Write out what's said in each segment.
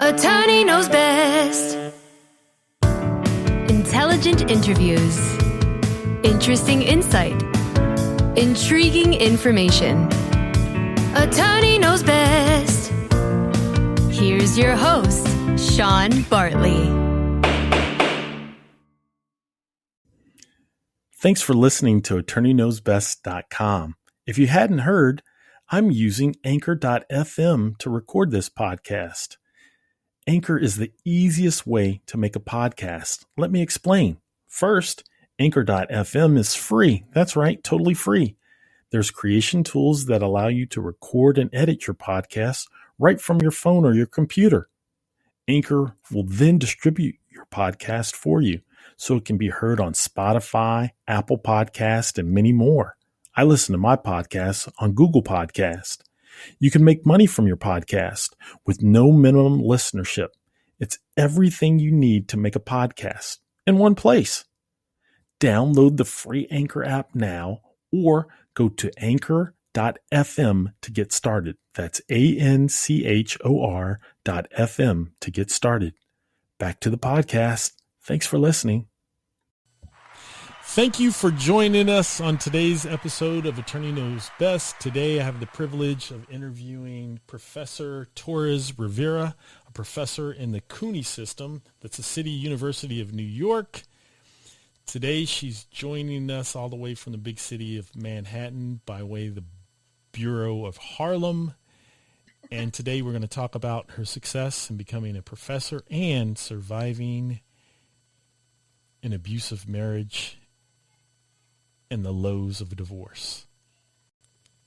Attorney knows best. Intelligent interviews. Interesting insight. Intriguing information. Attorney knows best. Here's your host, Sean Bartley. Thanks for listening to AttorneyKnowsBest.com. If you hadn't heard, I'm using Anchor.fm to record this podcast. Anchor is the easiest way to make a podcast. Let me explain. First, Anchor.fm is free. That's right, totally free. There's creation tools that allow you to record and edit your podcast right from your phone or your computer. Anchor will then distribute your podcast for you so it can be heard on Spotify, Apple Podcast, and many more. I listen to my podcasts on Google Podcast. You can make money from your podcast with no minimum listenership. It's everything you need to make a podcast in one place. Download the free Anchor app now or go to anchor.fm to get started. That's ANCHOR.FM to get started. Back to the podcast. Thanks for listening. Thank you for joining us on today's episode of Attorney Knows Best. Today I have the privilege of interviewing Professor Torres Rivera, a professor in the CUNY system. That's the City University of New York. Today she's joining us all the way from the big city of Manhattan by way of the Bureau of Harlem. And today we're going to talk about her success in becoming a professor and surviving an abusive marriage and the lows of a divorce.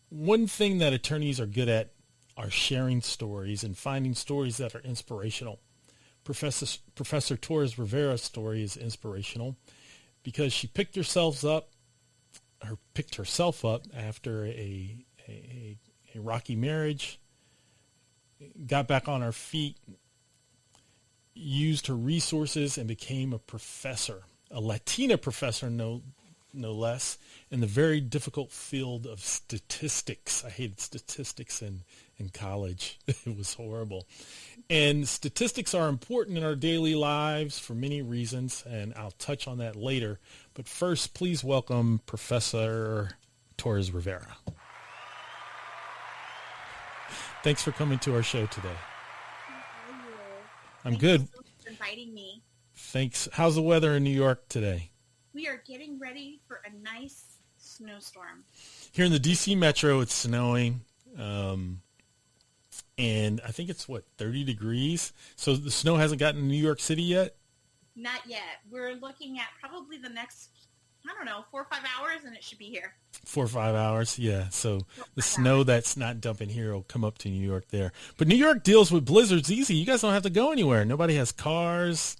One thing that attorneys are good at are sharing stories and finding stories that are inspirational. Professor Torres Rivera's story is inspirational because she picked herself up after a rocky marriage, got back on her feet, used her resources, and became a professor, a Latina professor, no less, in the very difficult field of statistics. I hated statistics in college. It was horrible. And statistics are important in our daily lives for many reasons, and I'll touch on that later. But first, please welcome Professor Torres Rivera. Thanks for coming to our show today. How are you? I'm good. Thank you for inviting me. Thanks. How's the weather in New York today? We are getting ready for a nice snowstorm. Here in the DC metro, it's snowing, and I think it's, 30 degrees? So the snow hasn't gotten to New York City yet? Not yet. We're looking at probably the next, 4 or 5 hours, and it should be here. 4 or 5 hours, yeah. So the snow that's not dumping here will come up to New York there. But New York deals with blizzards easy. You guys don't have to go anywhere. Nobody has cars.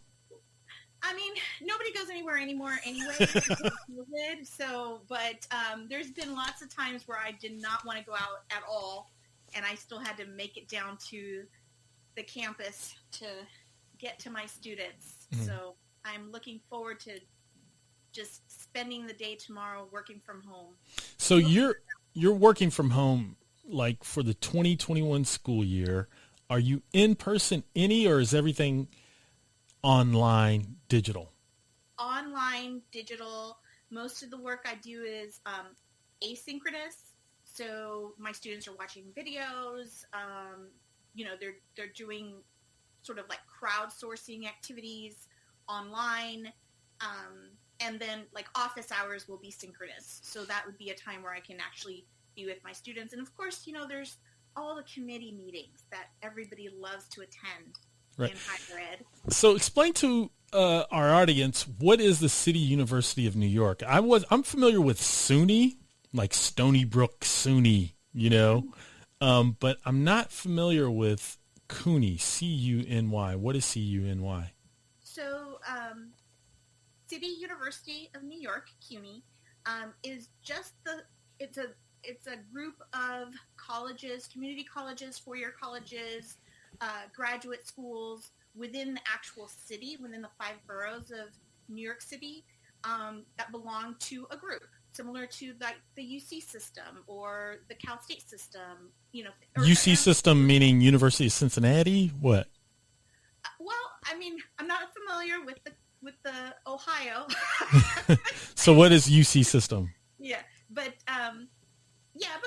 I mean, nobody goes anywhere anymore anyway. COVID, but there's been lots of times where I did not want to go out at all, and I still had to make it down to the campus to get to my students. Mm-hmm. So I'm looking forward to just spending the day tomorrow working from home. So you're working from home, like for the 2021 school year. Are you in person or is everything online, digital? Online, digital. Most of the work I do is asynchronous. So my students are watching videos. They're doing sort of like crowdsourcing activities online. And then like office hours will be synchronous. So that would be a time where I can actually be with my students. And of course, there's all the committee meetings that everybody loves to attend. Right. In higher ed. So explain to our audience, what is the City University of New York? I'm familiar with SUNY, like Stony Brook SUNY, but I'm not familiar with CUNY, C-U-N-Y. What is C-U-N-Y? So City University of New York, CUNY, is just it's a group of colleges, community colleges, four-year colleges, graduate schools within the actual city, within the 5 boroughs of New York City, that belong to a group. similar to like the UC system or the Cal State system, UC system meaning University of Cincinnati? What? not familiar with the Ohio. So what is UC system? Yeah, but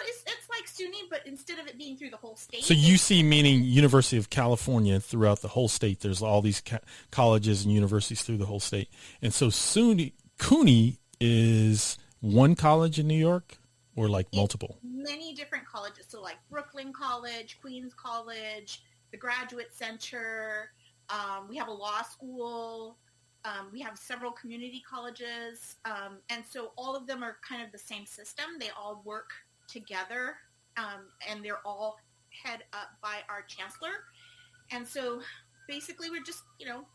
it's like SUNY, but instead of it being through the whole state. So UC meaning University of California throughout the whole state. There's all these colleges and universities through the whole state. And so CUNY is one college in New York or like multiple? Many different colleges. So like Brooklyn College, Queens College, the Graduate Center. We have a law school. We have several community colleges. And so all of them are kind of the same system. They all work together, and they're all head up by our chancellor. And so basically we're just,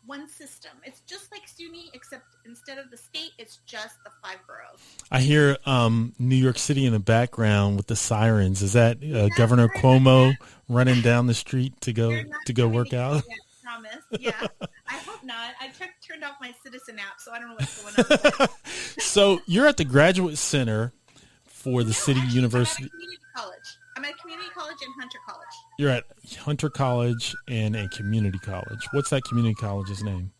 one system. It's just like SUNY, except instead of the state, it's just the 5 boroughs. I hear New York City in the background with the sirens. Is that Governor Cuomo running down the street to go work out? Yeah, promise. Yeah. I hope not. I turned off my Citizen app, so I don't know what's going on. So you're at the Graduate Center for the City University. I'm at a community college and Hunter College. You're at Hunter College and a community college. What's that community college's name?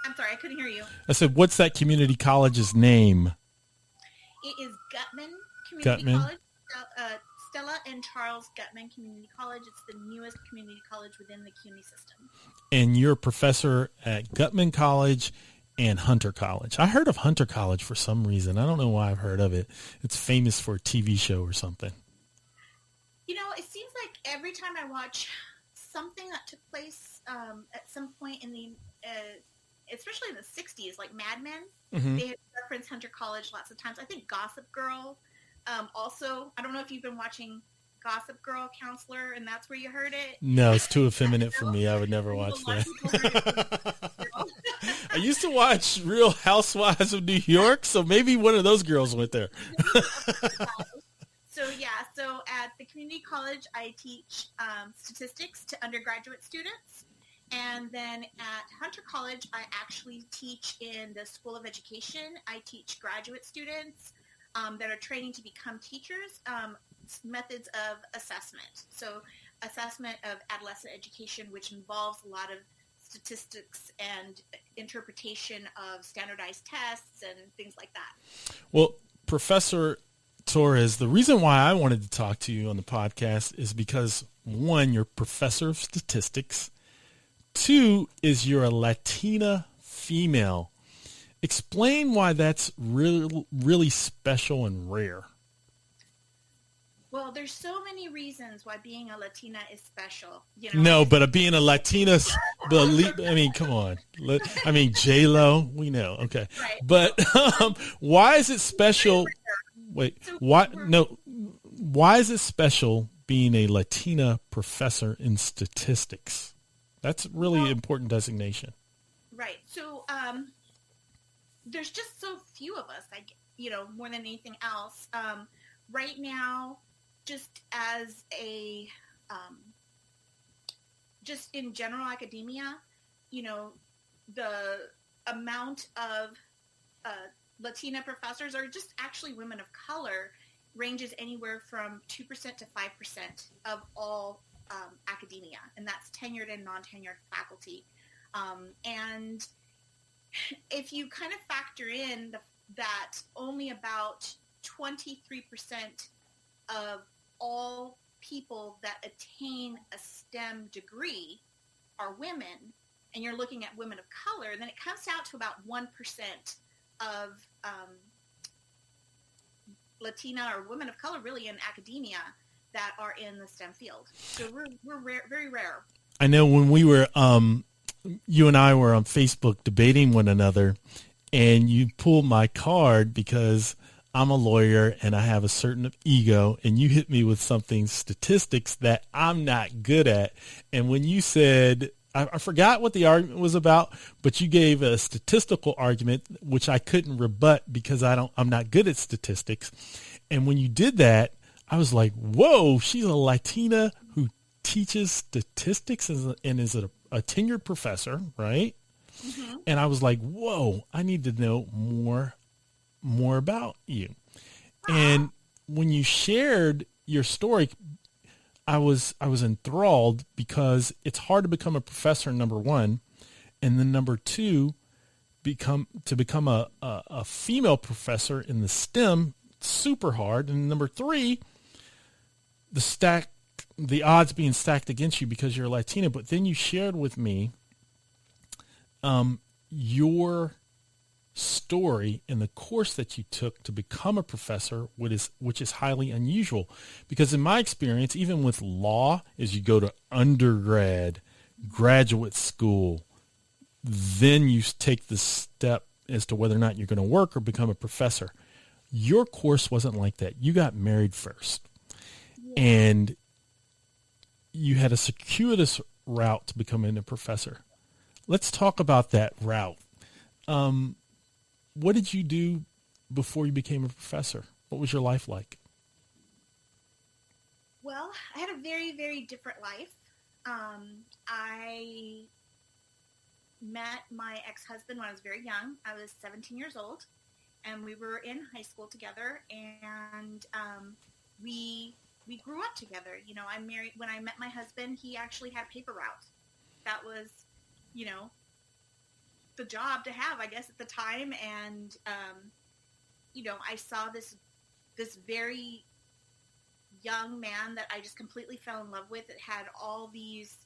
I'm sorry, I couldn't hear you. I said, what's that community college's name? It is Gutman Community College. Stella and Charles Gutman Community College. It's the newest community college within the CUNY system. And you're a professor at Gutman College and Hunter College. I heard of Hunter College for some reason. I don't know why I've heard of it. It's famous for a TV show or something. It seems like every time I watch something that took place at some point in the, especially in the 60s, like Mad Men, they had referenced Hunter College lots of times. I think Gossip Girl also. I don't know if you've been watching Gossip Girl, Counselor, and that's where you heard it. No, it's too effeminate for me. I would never watch that. I used to watch Real Housewives of New York, so maybe one of those girls went there. So at the community college, I teach statistics to undergraduate students. And then at Hunter College, I actually teach in the School of Education. I teach graduate students that are training to become teachers, methods of assessment. So assessment of adolescent education, which involves a lot of statistics and interpretation of standardized tests and things like that. Well, Professor Torres, the reason why I wanted to talk to you on the podcast is because, one, you're professor of statistics. Two, is you're a Latina female. Explain why that's really, really special and rare. Well, there's so many reasons why being a Latina is special. No, but being a Latina, come on. J-Lo, we know. Okay. Right. But why is it special? Wait, why is it special being a Latina professor in statistics? That's really important designation. Right. So there's just so few of us, more than anything else. Right now, just as just in general academia, the amount of Latina professors, or just actually women of color, ranges anywhere from 2% to 5% of all academia, and that's tenured and non-tenured faculty. And if you kind of factor in that only about 23% of all people that attain a STEM degree are women, and you're looking at women of color, then it comes out to about 1% of Latina or women of color really in academia that are in the STEM field. So we're rare, very rare. I know when we were, you and I were on Facebook debating one another, and you pulled my card because I'm a lawyer and I have a certain ego, and you hit me with something statistics that I'm not good at. And when you said, I forgot what the argument was about, but you gave a statistical argument, which I couldn't rebut because I'm not good at statistics. And when you did that, I was like, whoa, she's a Latina who teaches statistics and is a tenured professor, right? Mm-hmm. And I was like, whoa, I need to know more about you. And when you shared your story, I was enthralled because it's hard to become a professor, number one, And then number two, become a female professor in the STEM, super hard. And number three, the odds being stacked against you because you're Latina. But then you shared with me your story in the course that you took to become a professor, which is highly unusual. Because in my experience, even with law, as you go to undergrad, graduate school, then you take the step as to whether or not you're going to work or become a professor. Your course wasn't like that. You got married first. And you had a circuitous route to becoming a professor. Let's talk about that route. What did you do before you became a professor? What was your life like? Well, I had a very, very different life. I met my ex-husband when I was very young. I was 17 years old, and we were in high school together, and we grew up together. You know, when I met my husband, he actually had a paper route. That was, you know, the job to have, I guess, at the time. And, you know, I saw this very young man that I just completely fell in love with. It had all this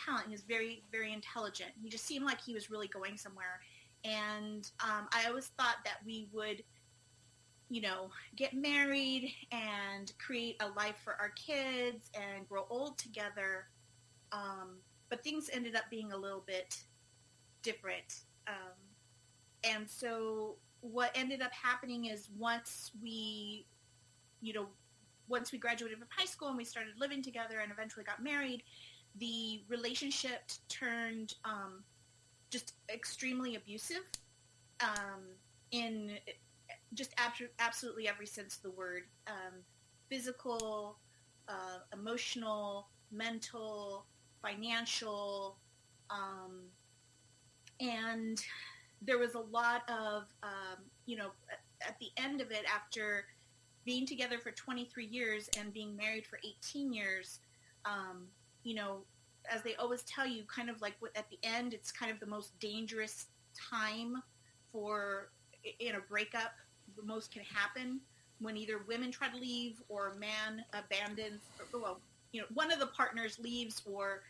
talent. He was very, very intelligent. He just seemed like he was really going somewhere. And I always thought that we would, you know, get married and create a life for our kids and grow old together. But things ended up being a little bit different. And so what ended up happening is once we graduated from high school and we started living together and eventually got married, the relationship turned just extremely abusive in just absolutely every sense of the word. Physical, emotional, mental, financial, and there was a lot of, you know, at the end of it, after being together for 23 years and being married for 18 years, you know, as they always tell you, kind of like at the end, it's kind of the most dangerous time in a breakup. The most can happen when either women try to leave or a man abandons, or, you know, one of the partners leaves or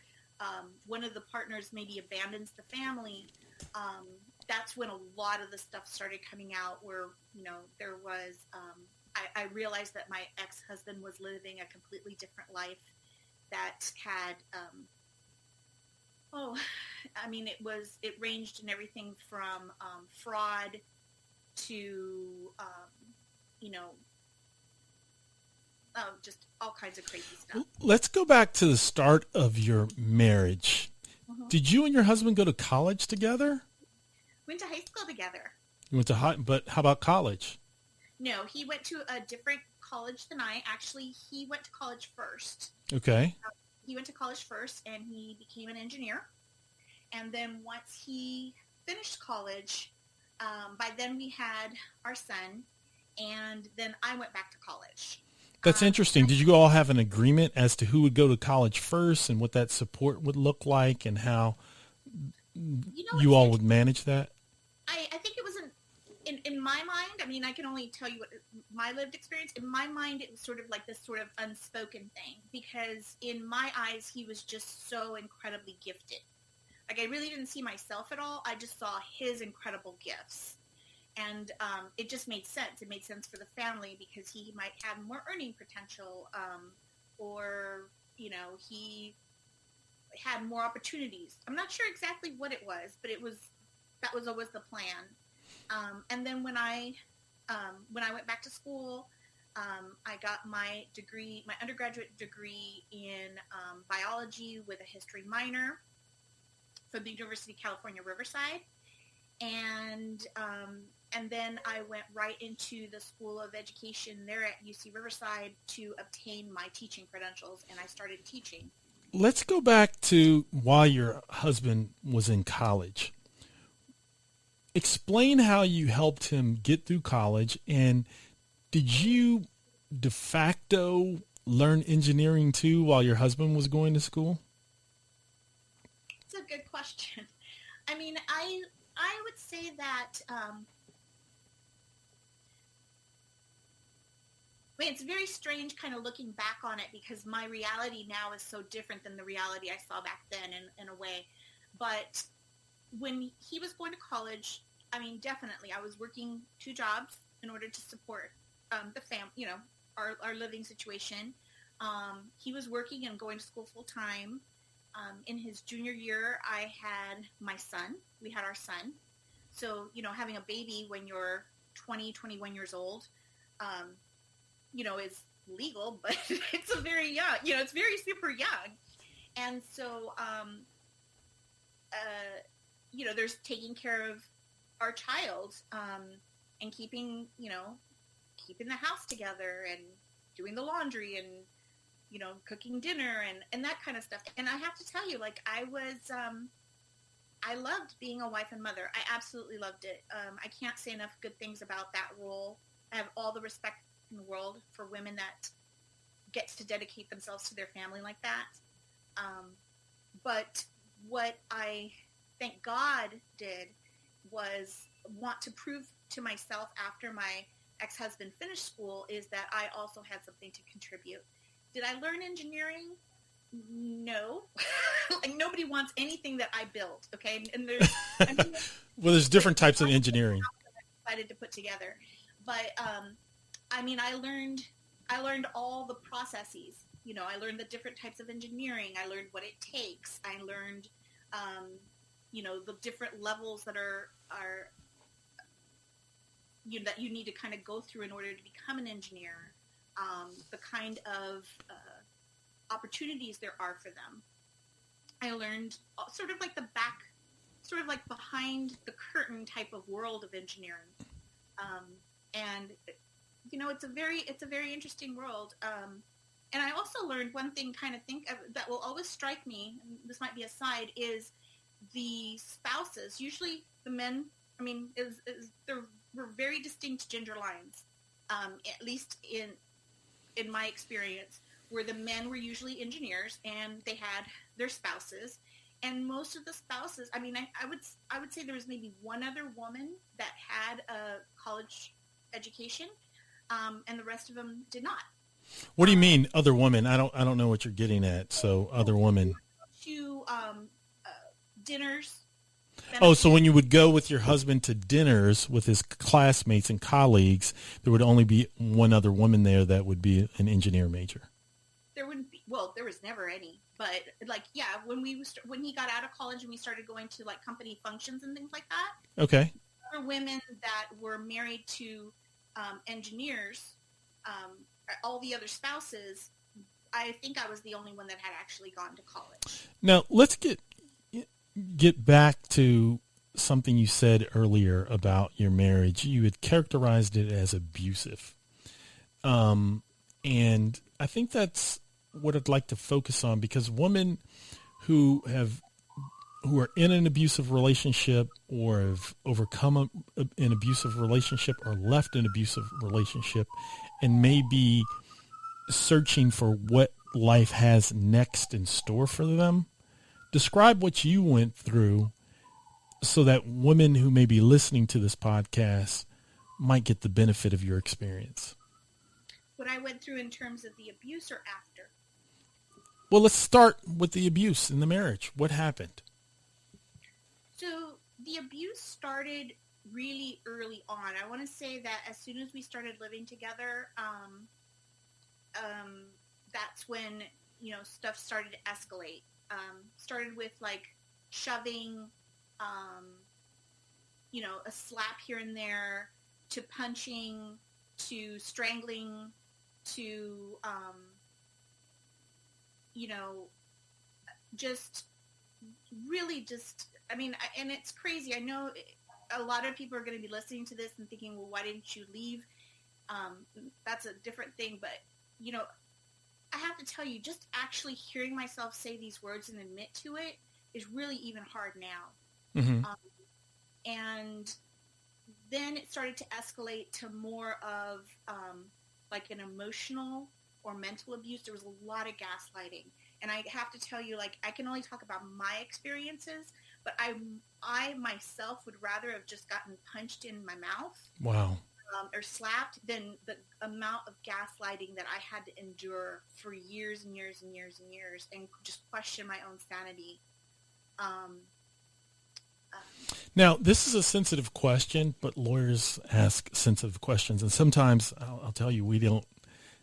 one of the partners maybe abandons the family. That's when a lot of the stuff started coming out where, you know, there was, I realized that my ex-husband was living a completely different life that had, it ranged in everything from fraud to, you know, just all kinds of crazy stuff. Let's go back to the start of your marriage. Mm-hmm. Did you and your husband go to college together? Went to high school together. You went to but how about college? No, he went to a different college than I. Actually, he went to college first. Okay. He went to college first, and he became an engineer. And then once he finished college, by then we had our son, and then I went back to college. That's interesting. Did you all have an agreement as to who would go to college first and what that support would look like and how you all would manage that? I think it was in my mind. I mean, I can only tell you what my lived experience. In my mind, it was sort of like this sort of unspoken thing, because in my eyes, he was just so incredibly gifted. Like, I really didn't see myself at all. I just saw his incredible gifts. And it just made sense. It made sense for the family because he might have more earning potential, or, you know, he had more opportunities. I'm not sure exactly what it was, but that was always the plan. And then when I went back to school, I got my degree, my undergraduate degree in biology with a history minor from the University of California, Riverside. And then I went right into the School of Education there at UC Riverside to obtain my teaching credentials, and I started teaching. Let's go back to while your husband was in college. Explain how you helped him get through college, and did you de facto learn engineering too while your husband was going to school? So a good question. I mean, I would say that, it's very strange kind of looking back on it, because my reality now is so different than the reality I saw back then in a way. But when he was going to college, I mean, definitely, I was working 2 jobs in order to support the our living situation. He was working and going to school full time. In his junior year, I had my son. We had our son. So, having a baby when you're 20, 21 years old, is legal, but it's a very young, it's very super young. And so, there's taking care of our child, and keeping the house together and doing the laundry and, cooking dinner and that kind of stuff. And I have to tell you, like, I loved being a wife and mother. I absolutely loved it. I can't say enough good things about that role. I have all the respect in the world for women that get to dedicate themselves to their family like that. But what I thank God did was want to prove to myself after my ex-husband finished school is that I also had something to contribute. Did I learn engineering? No. Like, nobody wants anything that I built, okay? And well, there's different types of engineering. I decided to put together. But I learned all the processes. I learned the different types of engineering. I learned what it takes. I learned the different levels that are that you need to kind of go through in order to become an engineer. The kind of opportunities there are for them. I learned sort of like behind the curtain type of world of engineering. And it's a very interesting world. And I also learned one thing that will always strike me, and this might be a side, is the spouses. Usually the men, there were very distinct gender lines, at least in my experience, where the men were usually engineers and they had their spouses. And most of the spouses, I would say there was maybe one other woman that had a college education, and the rest of them did not. What do you mean, other women? I don't know what you're getting at. So, other women. To dinners. Oh, so when you would go with your husband to dinners with his classmates and colleagues, there would only be one other woman there that would be an engineer major. There wouldn't be. Well, there was never any. But when he got out of college and we started going to like company functions and things like that. Okay. There were women that were married to engineers. All the other spouses, I think I was the only one that had actually gone to college. Now, let's get back to something you said earlier about your marriage. You had characterized it as abusive. And I think that's what I'd like to focus on, because women who are in an abusive relationship or have overcome an abusive relationship or left an abusive relationship and may be searching for what life has next in store for them. Describe what you went through so that women who may be listening to this podcast might get the benefit of your experience. What I went through in terms of the abuse or after? Well, let's start with the abuse in the marriage. What happened? So the abuse started really early on. I want to say that as soon as we started living together, that's when, stuff started to escalate. Started with like shoving, a slap here and there, to punching, to strangling, to, and it's crazy. I know a lot of people are going to be listening to this and thinking, well, why didn't you leave? That's a different thing. But, I have to tell you, just actually hearing myself say these words and admit to it is really even hard now. Mm-hmm. And then it started to escalate to more of like an emotional or mental abuse. There was a lot of gaslighting. And I have to tell you, like, I can only talk about my experiences, but I myself would rather have just gotten punched in my mouth. Wow. Or slapped than the amount of gaslighting that I had to endure for years and years and years and years, and just question my own sanity. Now, this is a sensitive question, but lawyers ask sensitive questions. And sometimes, I'll tell you, we don't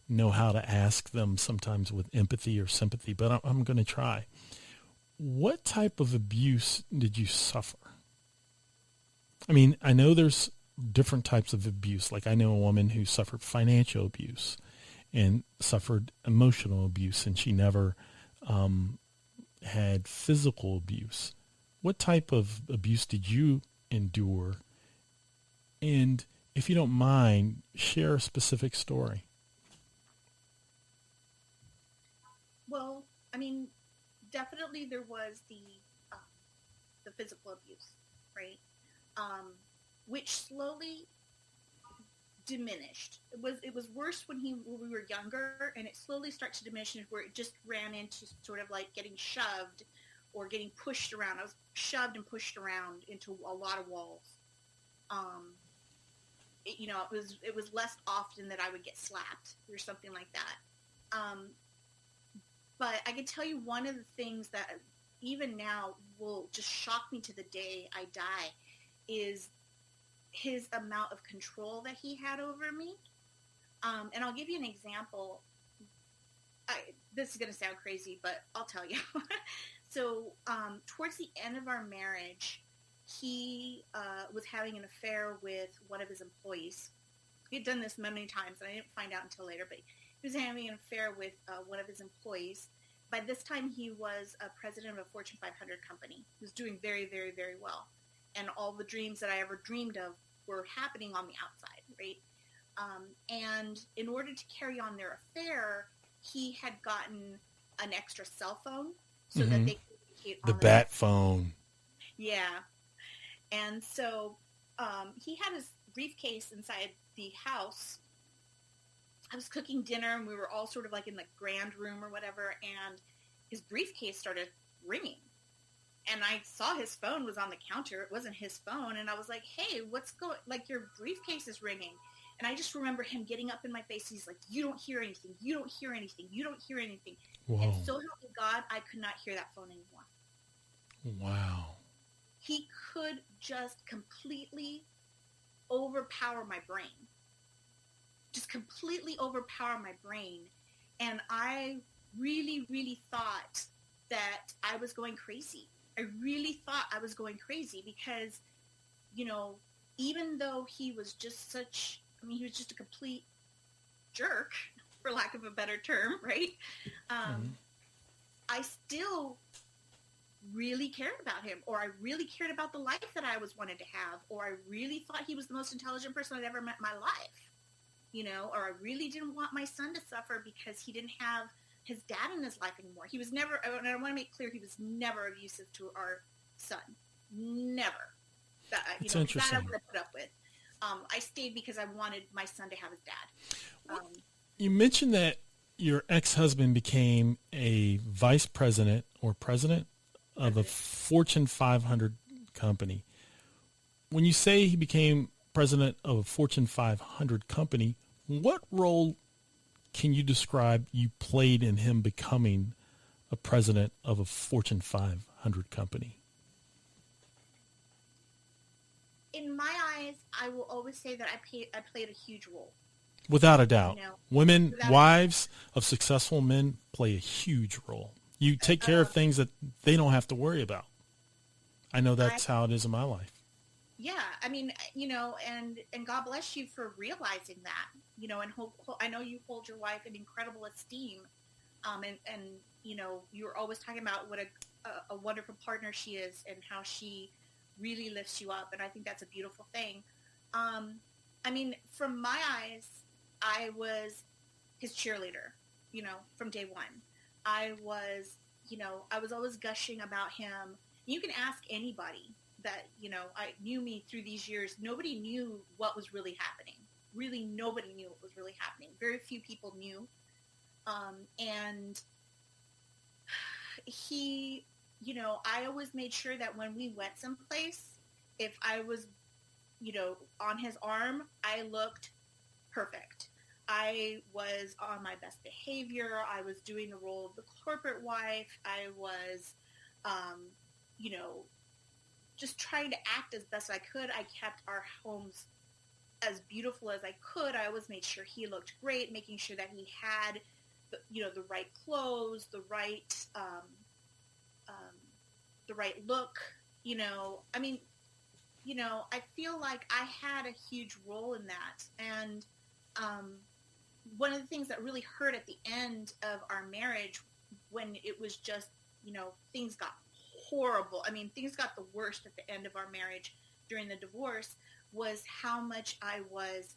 know how to ask them, sometimes with empathy or sympathy, but I'm going to try. What type of abuse did you suffer? I mean, I know there's different types of abuse. Like, I know a woman who suffered financial abuse and suffered emotional abuse, and she never had physical abuse. What type of abuse did you endure? And if you don't mind, share a specific story. Well, I mean, definitely there was the physical abuse, right? Which slowly diminished. It was worse when we were younger, and it slowly started to diminish, where it just ran into sort of like getting shoved or getting pushed around. I was shoved and pushed around into a lot of walls. It was less often that I would get slapped or something like that. But I can tell you, one of the things that even now will just shock me to the day I die is his amount of control that he had over me. And I'll give you an example. This is going to sound crazy, but I'll tell you. So towards the end of our marriage, he was having an affair with one of his employees. He had done this many times, and I didn't find out until later, but he was having an affair with one of his employees. By this time, he was a president of a Fortune 500 company. He was doing very, very, very well. And all the dreams that I ever dreamed of were happening on the outside, right? And in order to carry on their affair, he had gotten an extra cell phone so that they could communicate on the bat phone. Yeah. And so he had his briefcase inside the house. I was cooking dinner, and we were all sort of like in the grand room or whatever, and his briefcase started ringing. And I saw his phone was on the counter. It wasn't his phone. And I was like, hey, what's going, like, your briefcase is ringing. And I just remember him getting up in my face. He's like, you don't hear anything. You don't hear anything. You don't hear anything. Whoa. And so help me God, I could not hear that phone anymore. Wow. He could just completely overpower my brain. Just completely overpower my brain. And I really, really thought that I was going crazy. I really thought I was going crazy because, even though he was just he was just a complete jerk, for lack of a better term, right? I still really cared about him, or I really cared about the life that I wanted to have, or I really thought he was the most intelligent person I'd ever met in my life, or I really didn't want my son to suffer because he didn't have his dad in his life anymore. He was never, and I want to make clear, he was never abusive to our son. Never. It's interesting. That I would have put up with. I stayed because I wanted my son to have his dad. You mentioned that your ex-husband became a vice president or president of a Fortune 500 company. When you say he became president of a Fortune 500 company, what role can you describe you played in him becoming a president of a Fortune 500 company? In my eyes, I will always say that I played a huge role. Without a doubt. Women, wives of successful men play a huge role. You take care of things that they don't have to worry about. I know that's how it is in my life. Yeah, I mean, and God bless you for realizing that, and I know you hold your wife in incredible esteem, and you're always talking about what a wonderful partner she is and how she really lifts you up, and I think that's a beautiful thing. I mean, from my eyes, I was his cheerleader, from day one. I was always gushing about him. You can ask anybody that, I knew me through these years. Nobody knew what was really happening. Really, nobody knew what was really happening. Very few people knew. And he, I always made sure that when we went someplace, if I was, on his arm, I looked perfect. I was on my best behavior. I was doing the role of the corporate wife. I was, you know, just trying to act as best I could. I kept our homes as beautiful as I could. I always made sure he looked great, making sure that he had, the right clothes, the right look. I feel like I had a huge role in that. And one of the things that really hurt at the end of our marriage, when it was just, things got horrible. I mean, things got the worst at the end of our marriage during the divorce, was how much I was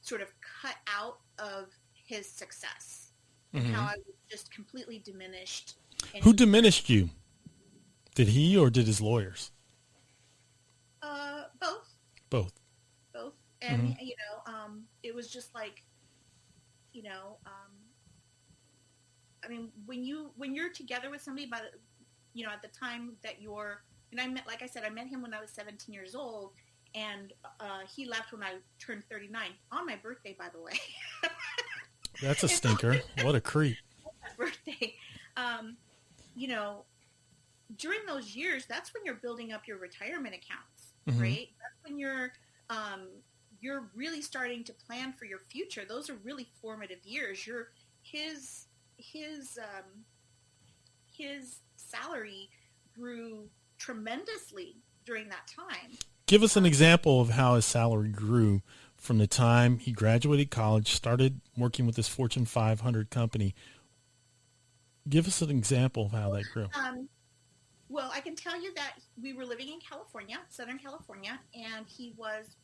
sort of cut out of his success. Mm-hmm. And how I was just completely diminished. Who diminished you? Did he or did his lawyers? Both. And, Mm-hmm. it was just like, I mean, when you're together with somebody at the time that and I met him when I was 17 years old, and he left when I turned 39 on my birthday, by the way. That's a stinker. What a creep. Birthday. During those years, that's when you're building up your retirement accounts, Mm-hmm. right? That's when you're really starting to plan for your future. Those are really formative years. His salary grew tremendously during that time. Give us an example of how his salary grew from the time he graduated college, started working with this Fortune 500 company. Give us an example of how that grew. Well, I can tell you that we were living in California, Southern California, and he was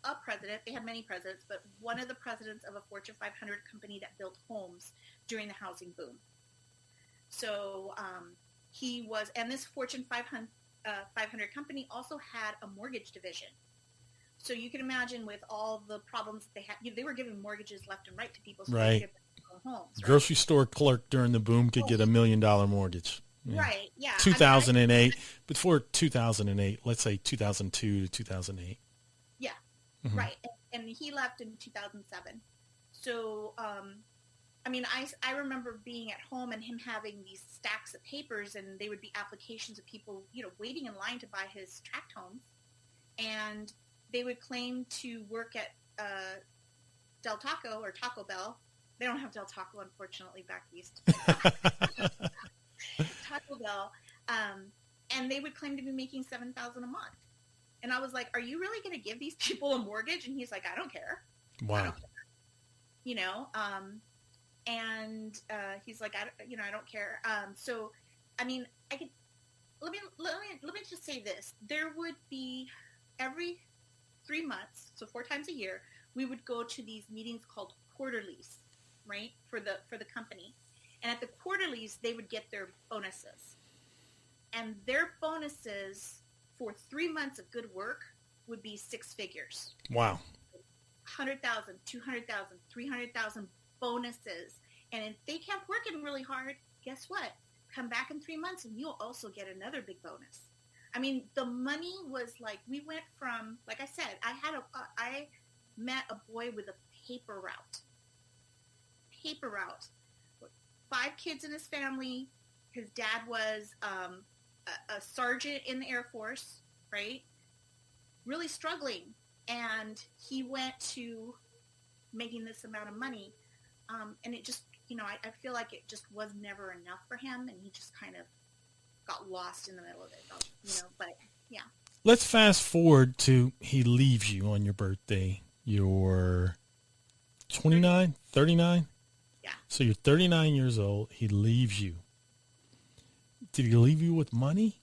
a president. They had many presidents, but one of the presidents of a Fortune 500 company that built homes during the housing boom. So he was, and this Fortune 500 company also had a mortgage division. So you can imagine, with all the problems they had, they were giving mortgages left and right to people. So right. They could buy homes, right? Grocery store clerk during the boom could get $1 million mortgage. Yeah. Right. Yeah. 2008, before 2008, let's say 2002 to 2008. Yeah. Mm-hmm. Right. And he left in 2007. So, I remember being at home and him having these stacks of papers, and they would be applications of people, waiting in line to buy his tract homes. And they would claim to work at Del Taco or Taco Bell. They don't have Del Taco, unfortunately, back east. Taco Bell. And they would claim to be making $7,000 a month. And I was like, are you really going to give these people a mortgage? And he's like, I don't care. Wow. I don't care. And he's like, I don't care. So, I mean, let me just say this. There would be every 3 months, so 4 times a year, we would go to these meetings called quarterlies, right? For the company. And at the quarterlies, they would get their bonuses. And their bonuses for 3 months of good work would be 6 figures. Wow. 100,000, 200,000, 300,000 bonuses. And if they kept working really hard, guess what? Come back in 3 months and you'll also get another big bonus. I mean, the money was like, we went from, like I said, I met a boy with a paper route. 5 kids in his family. His dad was a sergeant in the Air Force, right? Really struggling. And he went to making this amount of money. And it just, I feel like it just was never enough for him. And he just kind of got lost in the middle of it, but yeah. Let's fast forward to he leaves you on your birthday. You're 29, 39? Yeah. So you're 39 years old. He leaves you. Did he leave you with money?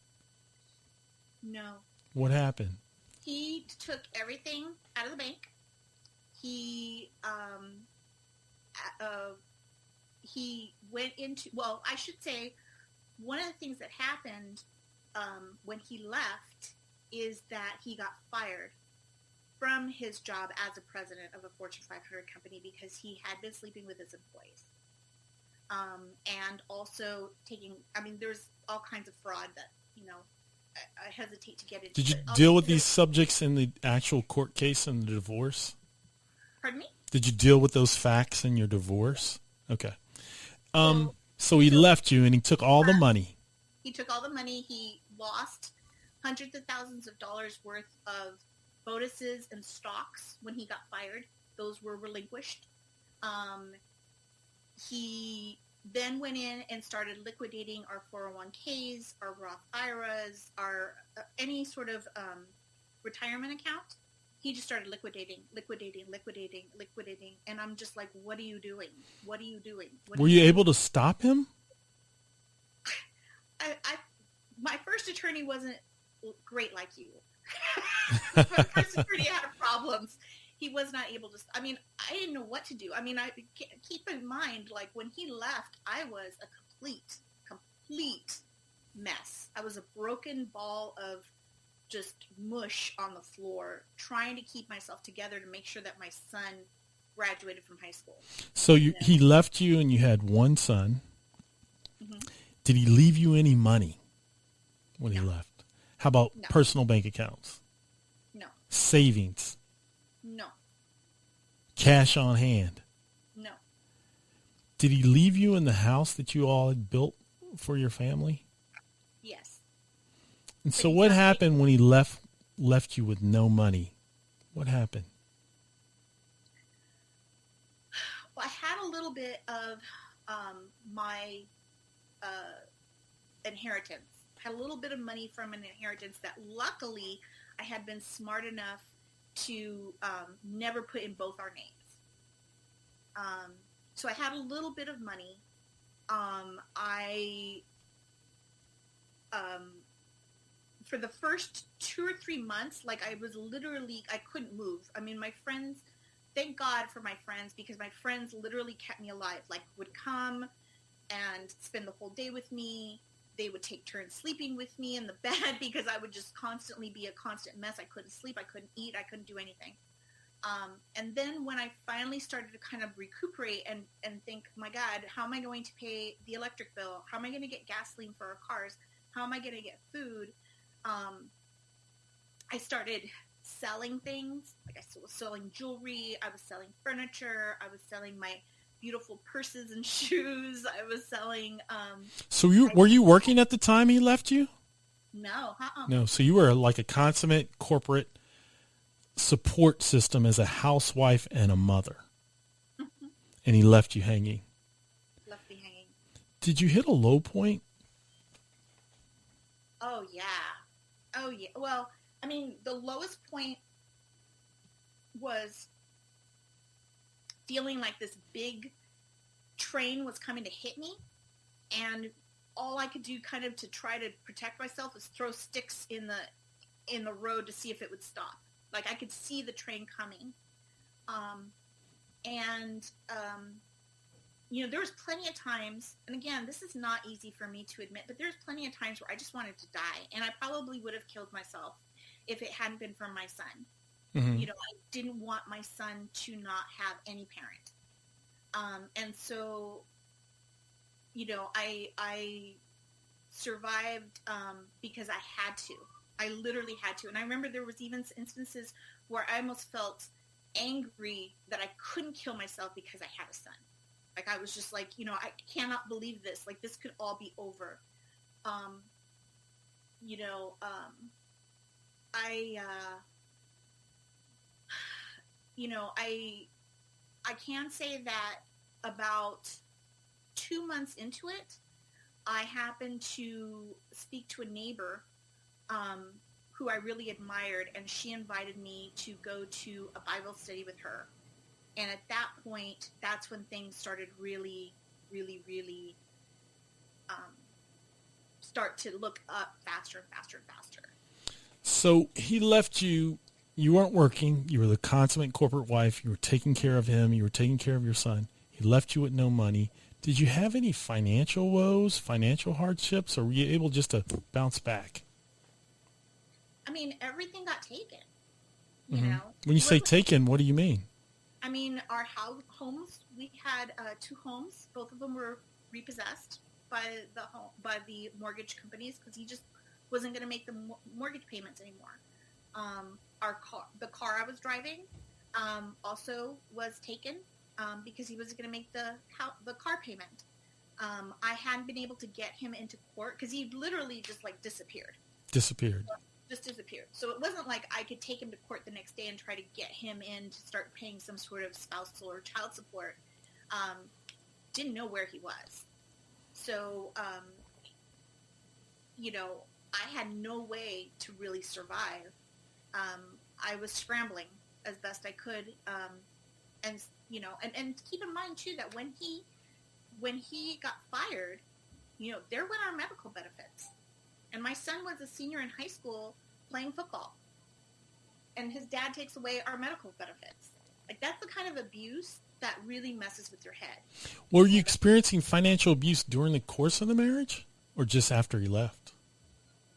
No. What happened? He took everything out of the bank. He went into, well, I should say, one of the things that happened when he left is that he got fired from his job as a president of a Fortune 500 company because he had been sleeping with his employees. and also taking, I mean, there's all kinds of fraud that, I hesitate to get into. Did you deal with these subjects in the actual court case and the divorce? Pardon me? Did you deal with those facts in your divorce? Okay. So he left you and he took all the money. He took all the money. He lost hundreds of thousands of dollars worth of bonuses and stocks when he got fired. Those were relinquished. He then went in and started liquidating our 401ks, our Roth IRAs, our any sort of retirement account. He just started liquidating. And I'm just like, what are you doing? What are you doing? Were you able to stop him? My first attorney wasn't great like you. My first attorney had problems. He was not able to, I mean, I didn't know what to do. I mean, I keep in mind, like when he left, I was a complete mess. I was a broken ball of just mush on the floor, trying to keep myself together to make sure that my son graduated from high school. So he left you and you had one son. Mm-hmm. Did he leave you any money when he left? How about personal bank accounts? No. Savings? No. Cash on hand? No. Did he leave you in the house that you all had built for your family? Yes. And so what happened when he left you with no money? What happened? Well, I had a little bit of my inheritance. I had a little bit of money from an inheritance that luckily I had been smart enough to never put in both our names. So I had a little bit of money. For the first 2 or 3 months, like I couldn't move. I mean, my friends, thank God for my friends, because my friends literally kept me alive, like would come and spend the whole day with me. They would take turns sleeping with me in the bed because I would just constantly be a constant mess. I couldn't sleep. I couldn't eat. I couldn't do anything. And then when I finally started to kind of recuperate and think, my God, how am I going to pay the electric bill? How am I going to get gasoline for our cars? How am I going to get food? I started selling things. Like I was selling jewelry. I was selling furniture. I was selling my beautiful purses and shoes. I was selling. So were you working at the time he left you? No. No. So you were like a consummate corporate support system as a housewife and a mother. And he left you hanging. Left me hanging. Did you hit a low point? Oh, yeah. Well, I mean, the lowest point was feeling like this big train was coming to hit me, and all I could do kind of to try to protect myself is throw sticks in the road to see if it would stop. Like I could see the train coming. There was plenty of times, and again, this is not easy for me to admit, but there's plenty of times where I just wanted to die, and I probably would have killed myself if it hadn't been for my son. Mm-hmm. I didn't want my son to not have any parent. And so, I survived because I had to. I literally had to. And I remember there was even instances where I almost felt angry that I couldn't kill myself because I had a son. Like I was just like, I cannot believe this. Like this could all be over. I can say that about 2 months into it, I happened to speak to a neighbor who I really admired, and she invited me to go to a Bible study with her. And at that point, that's when things started really, really, really start to look up faster and faster and faster. So he left you. You weren't working. You were the consummate corporate wife. You were taking care of him. You were taking care of your son. He left you with no money. Did you have any financial woes, financial hardships, or were you able just to bounce back? I mean, everything got taken, When you say taken, what do you mean? I mean, our homes, we had 2 homes. Both of them were repossessed by the mortgage companies because he just wasn't going to make the mortgage payments anymore. The car I was driving also was taken because he wasn't going to make the car payment. I hadn't been able to get him into court because he literally just like disappeared. Just disappeared. So it wasn't like I could take him to court the next day and try to get him in to start paying some sort of spousal or child support. Didn't know where he was. So, I had no way to really survive. I was scrambling as best I could. And keep in mind too, that when he got fired, there went our medical benefits. And my son was a senior in high school playing football. And his dad takes away our medical benefits. Like, that's the kind of abuse that really messes with your head. Were you experiencing financial abuse during the course of the marriage or just after he left?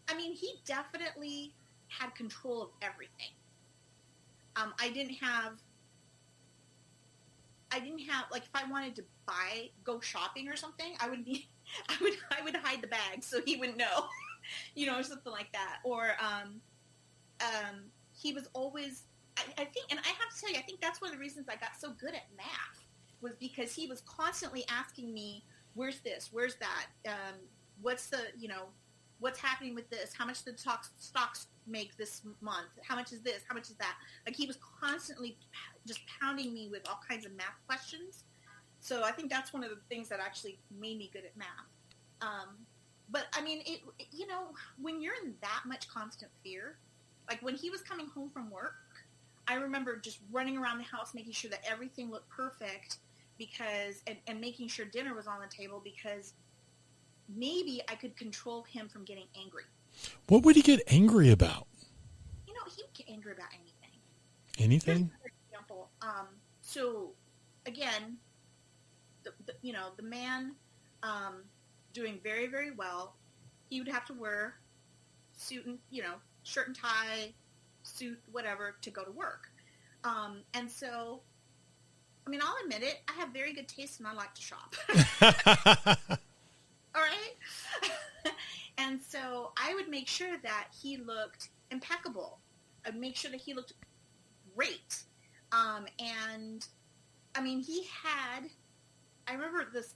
I mean, he definitely had control of everything. I didn't have, like, if I wanted to go shopping or something, I would hide the bag so he wouldn't know. Or something like that. Or he was always, I think, and I have to tell you, I think that's one of the reasons I got so good at math was because he was constantly asking me, where's this, where's that, what's the, what's happening with this, how much did stocks make this month, how much is this, how much is that. Like, he was constantly just pounding me with all kinds of math questions. So I think that's one of the things that actually made me good at math. But I mean, when you're in that much constant fear, like when he was coming home from work, I remember just running around the house, making sure that everything looked perfect and making sure dinner was on the table because maybe I could control him from getting angry. What would he get angry about? He would get angry about anything. Anything? For example, so again, the man, doing very, very well, he would have to wear suit and, shirt and tie, suit, whatever, to go to work. And so, I mean, I'll admit it, I have very good taste and I like to shop. All right? And so I would make sure that he looked impeccable. I'd make sure that he looked great. And, I mean, I remember this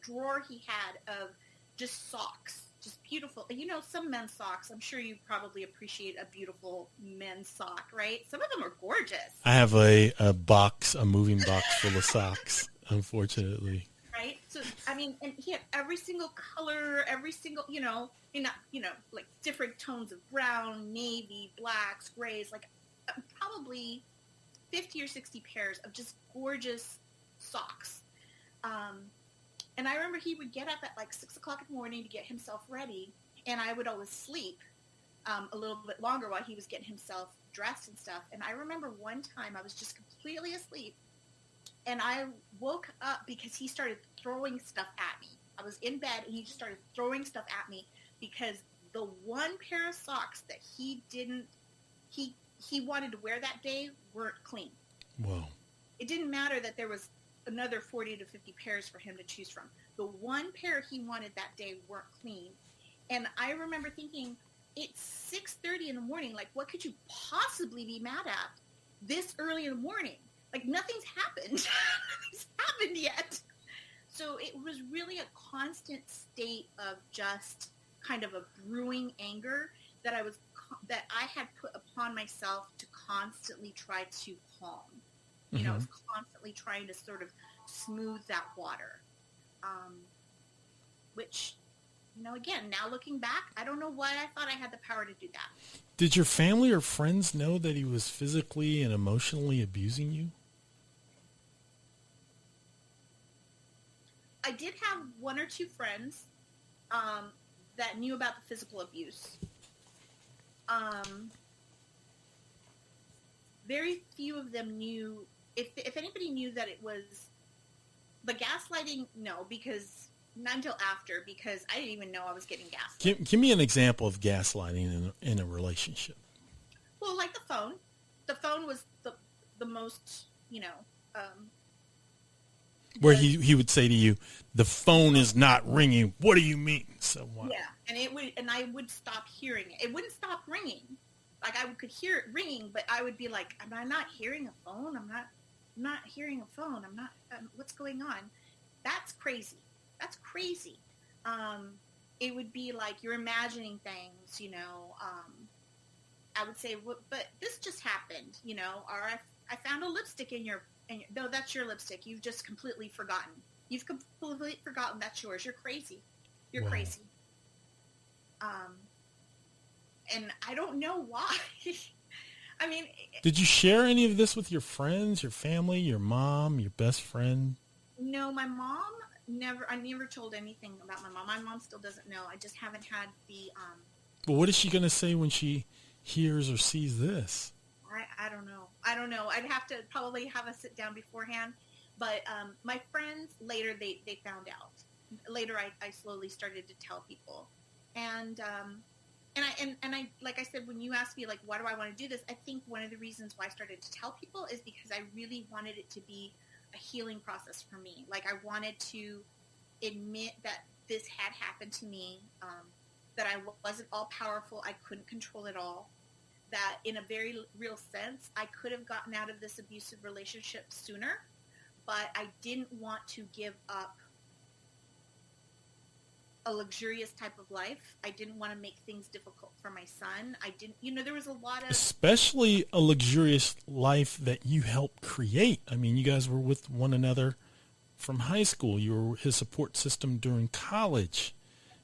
drawer he had of just socks, just beautiful. Some men's socks, I'm sure you probably appreciate a beautiful men's sock, right? Some of them are gorgeous. I have a moving box full of socks, unfortunately. Right? So, I mean, and he had every single color, every single, like different tones of brown, navy, blacks, grays, like probably 50 or 60 pairs of just gorgeous socks. And I remember he would get up at like 6 o'clock in the morning to get himself ready, and I would always sleep a little bit longer while he was getting himself dressed and stuff. And I remember one time I was just completely asleep, and I woke up because he started throwing stuff at me. I was in bed, and he just started throwing stuff at me because the one pair of socks that he wanted to wear that day weren't clean. Whoa. It didn't matter that there was another 40 to 50 pairs for him to choose from. The one pair he wanted that day weren't clean. And I remember thinking, it's 6:30 in the morning. Like, what could you possibly be mad at this early in the morning? Like, nothing's happened. Nothing's happened yet. So it was really a constant state of just kind of a brewing anger that I had put upon myself to constantly try to calm. I was constantly trying to sort of smooth that water, which, again, now looking back, I don't know why I thought I had the power to do that. Did your family or friends know that he was physically and emotionally abusing you? I did have one or two friends that knew about the physical abuse. Very few of them knew. If anybody knew that it was the gaslighting, no, because not until after, because I didn't even know I was getting gaslit. Give me an example of gaslighting in a relationship. Well, like the phone. The phone was the most, Where he would say to you, the phone is not ringing. What do you mean? So what? Yeah, and I would stop hearing it. It wouldn't stop ringing. Like I could hear it ringing, but I would be like, am I not hearing a phone? I'm not hearing a phone. I'm not, what's going on? That's crazy. That's crazy. It would be like you're imagining things, you know. I would say, but this just happened, you know, or I found a lipstick in your, no, that's your lipstick. You've just completely forgotten. You've completely forgotten that's yours. You're crazy. You're Wow. crazy. And I don't know why. I mean, did you share any of this with your friends, your family, your mom, your best friend? no, my mom I never told anything about my mom. My mom still doesn't know. I just haven't had the, But what is she going to say when she hears or sees this? I don't know. I don't know. I'd have to probably have a sit down beforehand. But my friends later, they found out. Later, I slowly started to tell people. And I like I said, when you asked me, like, why do I want to do this? I think one of the reasons why I started to tell people is because I really wanted it to be a healing process for me. Like, I wanted to admit that this had happened to me, that I wasn't all powerful. I couldn't control it all. That in a very real sense, I could have gotten out of this abusive relationship sooner, but I didn't want to give up a luxurious type of life. I didn't want to make things difficult for my son. I didn't, you know, there was a lot of... Especially a luxurious life that you helped create. I mean, you guys were with one another from high school. You were his support system during college.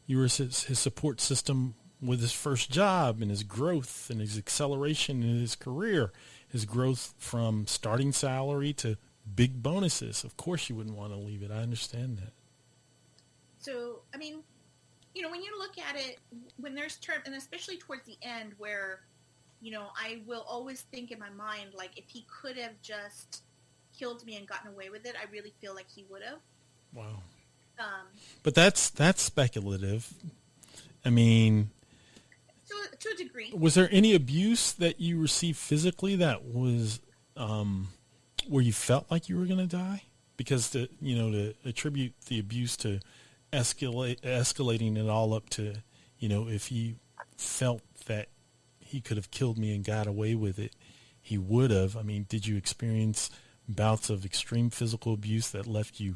You were his support system with his first job and his growth and his acceleration in his career, his growth from starting salary to big bonuses. Of course you wouldn't want to leave it. I understand that. So, I mean, you know, when you look at it, when there's term, and especially towards the end where, you know, I will always think in my mind, like, if he could have just killed me and gotten away with it, I really feel like he would have. Wow. But that's speculative. I mean, to a degree. Was there any abuse that you received physically that was where you felt like you were going to die? Because to attribute the abuse to escalating it all up to, you know, if he felt that he could have killed me and got away with it, he would have. I mean, did you experience bouts of extreme physical abuse that left you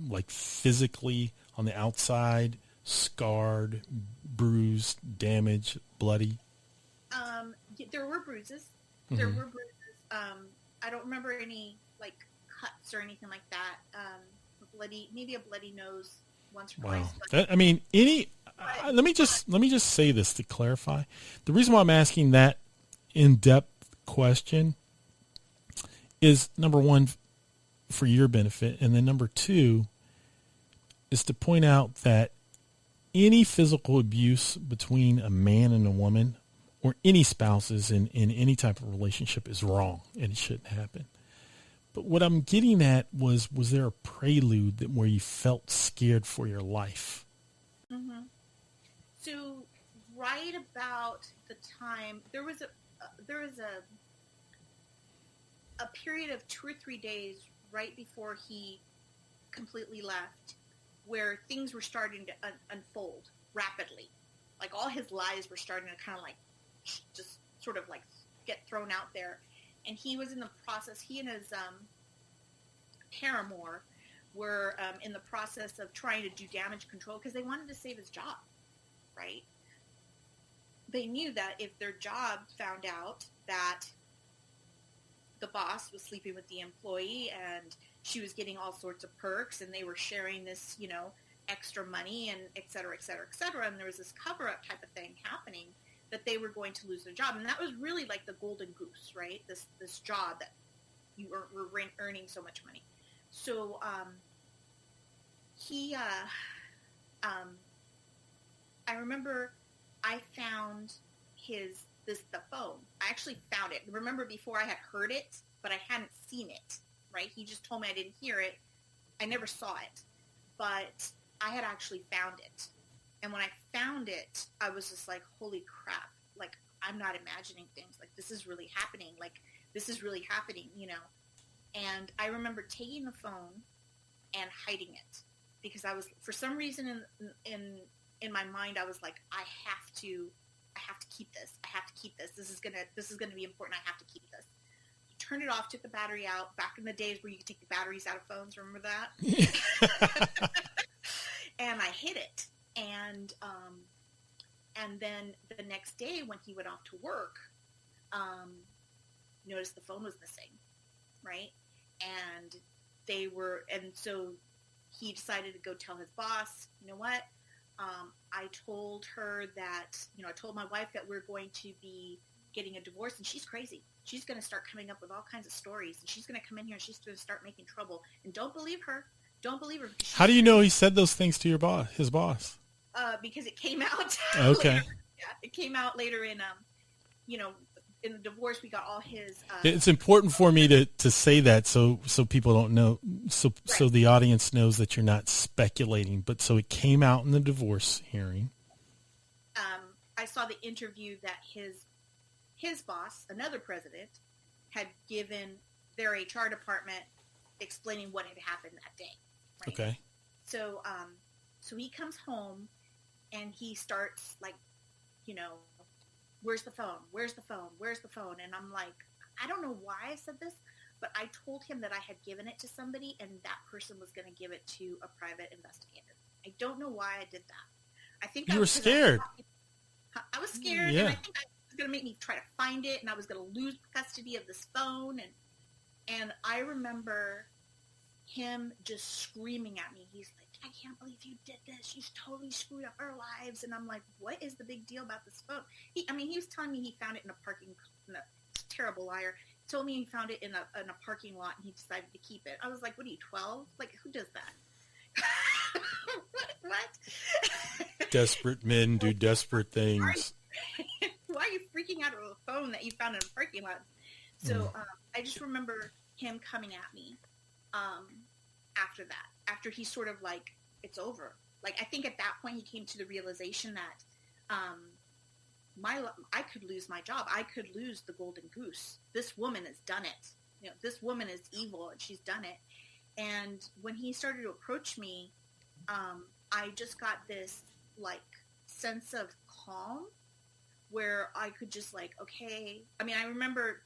like physically on the outside, scarred, bruised, damaged, bloody? There were bruises. Mm-hmm. There were bruises. I don't remember any like cuts or anything like that. Maybe a bloody nose once or twice. Wow. I mean, let me just say this to clarify. The reason why I'm asking that in-depth question is, number one, for your benefit, and then number two is to point out that any physical abuse between a man and a woman or any spouses in any type of relationship is wrong, and it shouldn't happen. But what I'm getting at was there a prelude where you felt scared for your life? Mm-hmm. So right about the time, there was a period of 2 or 3 days right before he completely left where things were starting to unfold rapidly. Like all his lies were starting to kind of like just sort of like get thrown out there. And he was in the process, he and his paramour were in the process of trying to do damage control because they wanted to save his job, right? They knew that if their job found out that the boss was sleeping with the employee and she was getting all sorts of perks and they were sharing this, you know, extra money and et cetera, et cetera, et cetera, and there was this cover-up type of thing happening, that they were going to lose their job. And that was really like the golden goose, right? This job that you were earning so much money. So I remember I found the phone. I actually found it. Remember, before I had heard it, but I hadn't seen it, right? He just told me I didn't hear it. I never saw it, but I had actually found it. And when I found it, I was just like, holy crap. Like, I'm not imagining things. Like, this is really happening. Like, this is really happening, you know? And I remember taking the phone and hiding it, because I was, for some reason in my mind, I was like, I have to keep this. I have to keep this. This is gonna be important. I have to keep this. Turned it off, took the battery out. Back in the days where you could take the batteries out of phones, remember that? And I hid it. And then the next day when he went off to work, noticed the phone was missing, right? And so he decided to go tell his boss, you know what? I told her that, I told my wife that we're going to be getting a divorce, and she's crazy. She's going to start coming up with all kinds of stories, and she's going to come in here and she's going to start making trouble. And don't believe her. Don't believe her. How do you know he said those things to his boss? Because it came out. Okay. Later. Yeah, it came out later in in the divorce. We got all his. It's important for me to say that so people don't know, so the audience knows that you're not speculating. But so it came out in the divorce hearing. I saw the interview that his boss, another president, had given their HR department explaining what had happened that day. Right? Okay. So he comes home and he starts like, where's the phone? Where's the phone? Where's the phone? And I'm like, I don't know why I said this, but I told him that I had given it to somebody and that person was going to give it to a private investigator. I don't know why I did that. I think you were scared. I was scared, yeah. And I think it was going to make me try to find it, and I was going to lose custody of this phone. And I remember him just screaming at me. He's like, I can't believe you did this. You totally screwed up our lives. And I'm like, what is the big deal about this phone? He was telling me he found it in a terrible liar. He told me he found it in a parking lot and he decided to keep it. I was like, what are you, 12? Like, who does that? What? Desperate men do desperate things. Why are you freaking out over a phone that you found in a parking lot? So I just remember him coming at me after that. After he sort of like, it's over. Like, I think at that point he came to the realization that I could lose my job. I could lose the golden goose. This woman has done it. This woman is evil and she's done it. And when he started to approach me, I just got this like sense of calm where I could just like, okay. I mean, I remember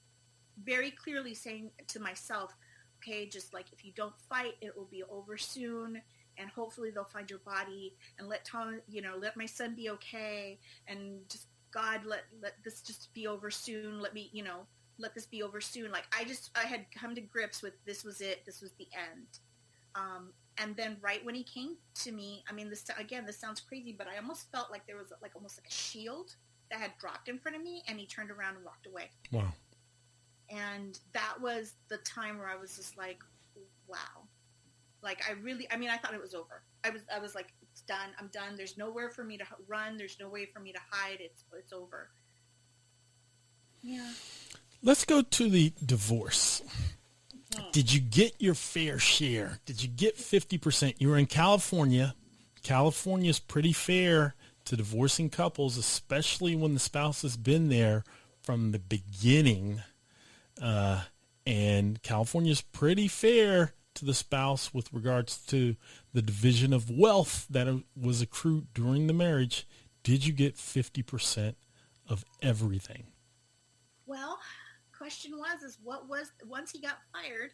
very clearly saying to myself, okay, just like, if you don't fight, it will be over soon, and hopefully they'll find your body, and let my son be okay, and just God, let this just be over soon. Let this be over soon. Like, I had come to grips with, this was it. This was the end. And then right when he came to me, I mean, this sounds crazy, but I almost felt like there was like almost like a shield that had dropped in front of me, and he turned around and walked away. Wow. And that was the time where I was just like, wow. Like, I thought it was over. I was like, it's done. I'm done. There's nowhere for me to run. There's no way for me to hide. It's over. Yeah. Let's go to the divorce. Did you get your fair share? Did you get 50%? You were in California. California's pretty fair to divorcing couples, especially when the spouse has been there from the beginning. And California's pretty fair to the spouse with regards to the division of wealth that was accrued during the marriage. Did you get 50% of everything? Well, question once he got fired,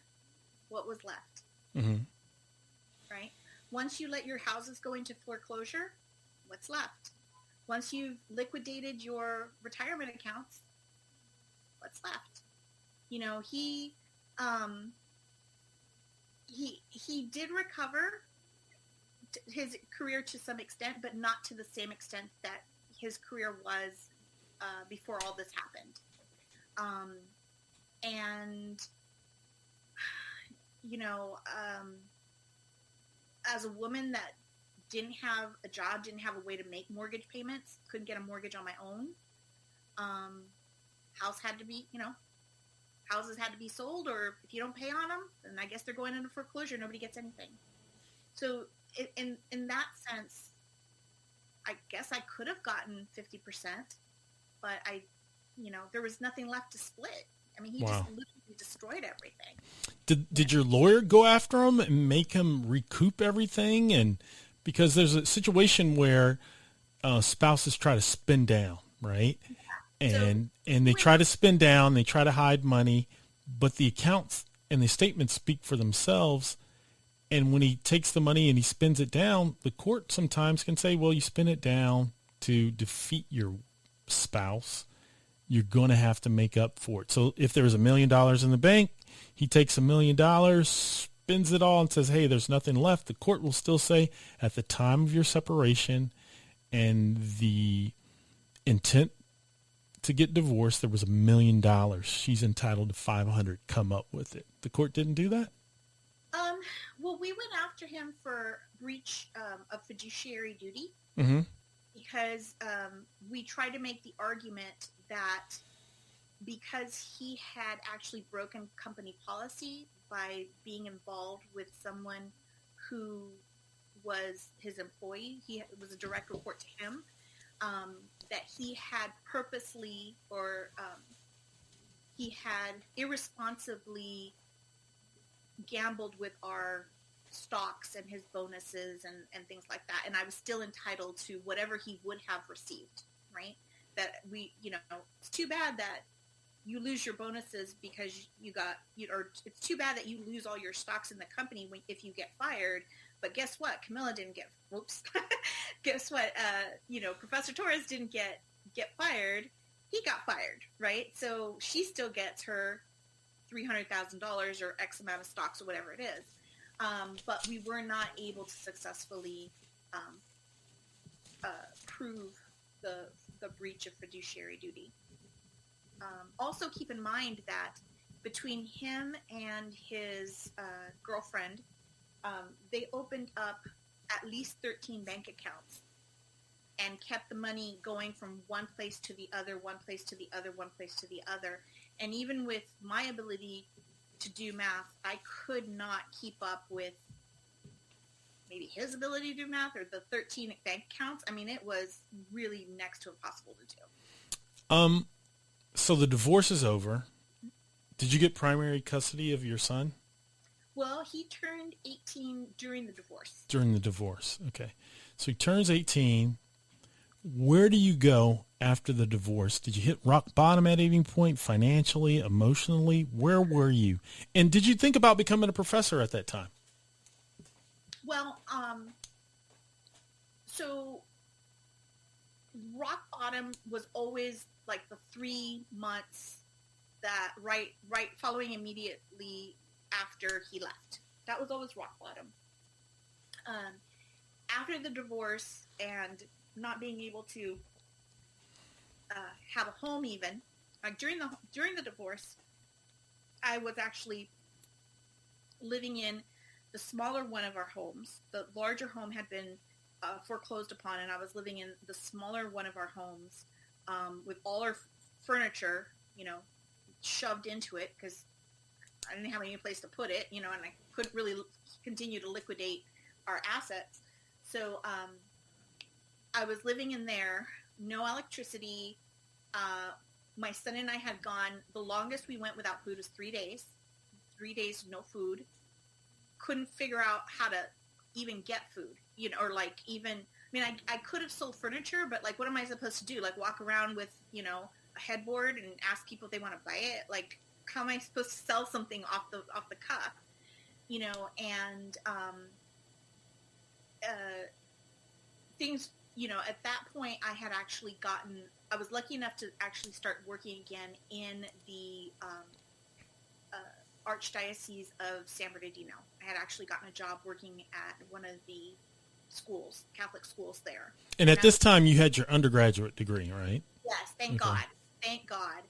what was left? Mm-hmm. Right? Once you let your houses go into foreclosure, what's left? Once you've liquidated your retirement accounts, what's left? He did recover his career to some extent, but not to the same extent that his career was before all this happened. As a woman that didn't have a job, didn't have a way to make mortgage payments, couldn't get a mortgage on my own, houses had to be sold, or if you don't pay on them, then I guess they're going into foreclosure. Nobody gets anything. So in that sense, I guess I could have gotten 50%, but there was nothing left to split. I mean, he just Wow. literally destroyed everything. Did your lawyer go after him and make him recoup everything? And because there's a situation where spouses try to spin down, right? So And they try to spin down, they try to hide money, but the accounts and the statements speak for themselves. And when he takes the money and he spends it down, the court sometimes can say, well, you spin it down to defeat your spouse. You're going to have to make up for it. So if there's $1 million in the bank, he takes $1 million, spends it all and says, hey, there's nothing left. The court will still say at the time of your separation and the intent to get divorced, there was $1 million. She's entitled to 500. Come up with it. The court didn't do that? Well, we went after him for breach of fiduciary duty Mm-hmm. because we tried to make the argument that because he had actually broken company policy by being involved with someone who was his employee, he was a direct report to him, that he had purposely or he had irresponsibly gambled with our stocks and his bonuses and things like that. And I was still entitled to whatever he would have received, right? That it's too bad that you lose your bonuses because or it's too bad that you lose all your stocks in the company if you get fired. But guess what? Camilla didn't get, guess what? Professor Torres didn't get fired. He got fired, right? So she still gets her $300,000 or X amount of stocks or whatever it is. But we were not able to successfully prove the breach of fiduciary duty. Also keep in mind that between him and his girlfriend, they opened up at least 13 bank accounts and kept the money going from one place to the other, one place to the other, one place to the other. And even with my ability to do math, I could not keep up with maybe his ability to do math or the 13 bank accounts. I mean, it was really next to impossible to do. So the divorce is over. Did you get primary custody of your son? Well, he turned 18 during the divorce. During the divorce. Okay. So he turns 18. Where do you go after the divorce? Did you hit rock bottom at any point, financially, emotionally? Where were you? And did you think about becoming a professor at that time? Well, so rock bottom was always like the 3 months that right following immediately after he left. That was always rock bottom. After the divorce and not being able to have a home, even during the divorce, I was actually living in the smaller one of our homes. The larger home had been foreclosed upon, and I was living in the smaller one of our homes with all our furniture, shoved into it because I didn't have any place to put it, and I couldn't really continue to liquidate our assets. So I was living in there, no electricity. My son and I had gone, the longest we went without food was 3 days. 3 days, no food. Couldn't figure out how to even get food, or like even, I could have sold furniture, but like, what am I supposed to do? Like walk around with, a headboard and ask people if they want to buy it? Like, how am I supposed to sell something off the cuff? And things, at that point I was lucky enough to actually start working again in the Archdiocese of San Bernardino. I had actually gotten a job working at one of the schools, Catholic schools there. And at this time you had your undergraduate degree, right? Yes, thank God. Thank God.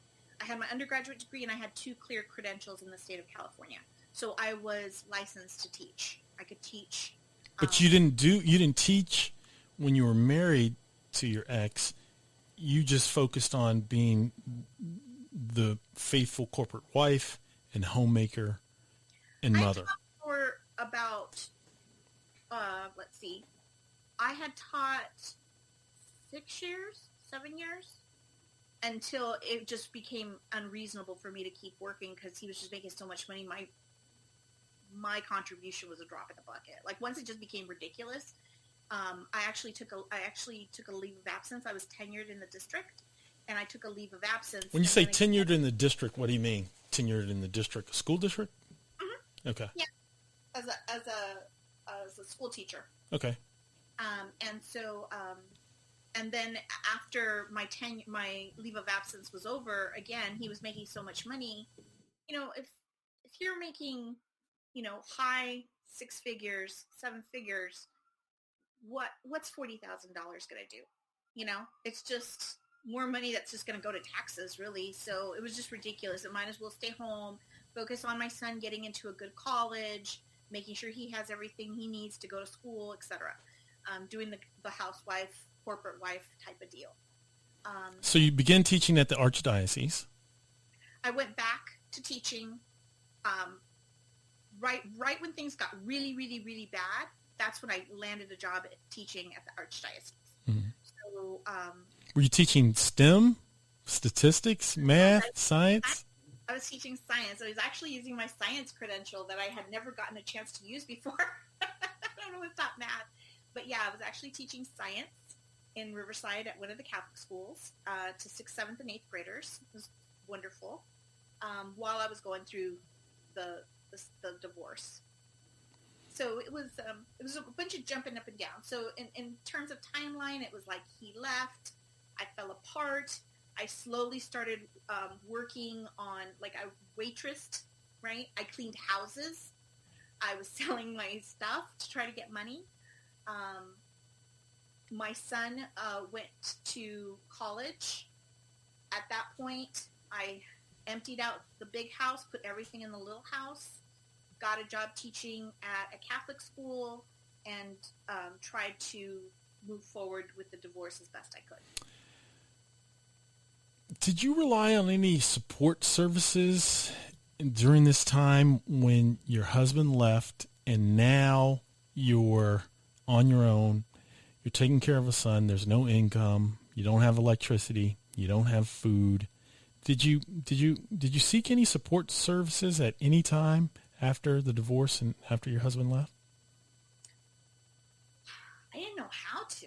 I had my undergraduate degree and I had 2 clear credentials in the state of California. So I was licensed to teach. I could teach. But you didn't teach when you were married to your ex. You just focused on being the faithful corporate wife and homemaker and mother. I taught for about, let's see, I had taught 7 years until it just became unreasonable for me to keep working because he was just making so much money. My contribution was a drop in the bucket. Like once it just became ridiculous, I actually took a leave of absence. I was tenured in the district, and I took a leave of absence. When you say tenured in the district, what do you mean? Tenured in the district, school district? Mm-hmm. Okay. Yeah, as a school teacher. Okay. And then after my leave of absence was over, again, he was making so much money. You know, if you're making, you know, high 6 figures, 7 figures, what's $40,000 going to do? You know, it's just more money that's just going to go to taxes, really. So it was just ridiculous. I might as well stay home, focus on my son getting into a good college, making sure he has everything he needs to go to school, etc. Doing the housewife, corporate wife type of deal. So you began teaching at the Archdiocese. I went back to teaching right when things got really, really, really bad. That's when I landed a job teaching at the Archdiocese. Mm-hmm. So, were you teaching STEM, statistics, math, science? I was teaching science. I was actually using my science credential that I had never gotten a chance to use before. I don't know what's not math. But yeah, I was actually teaching science in Riverside at one of the Catholic schools to 6th, 7th, and 8th graders. It was wonderful. While I was going through the divorce. So it was a bunch of jumping up and down. So in terms of timeline, it was like he left, I fell apart. I slowly started working on, like, I waitressed, right? I cleaned houses. I was selling my stuff to try to get money. My son went to college. At that point, I emptied out the big house, put everything in the little house, got a job teaching at a Catholic school, and tried to move forward with the divorce as best I could. Did you rely on any support services during this time when your husband left and now you're on your own? You're taking care of a son. There's no income. You don't have electricity. You don't have food. Did you seek any support services at any time after the divorce and after your husband left? I didn't know how to.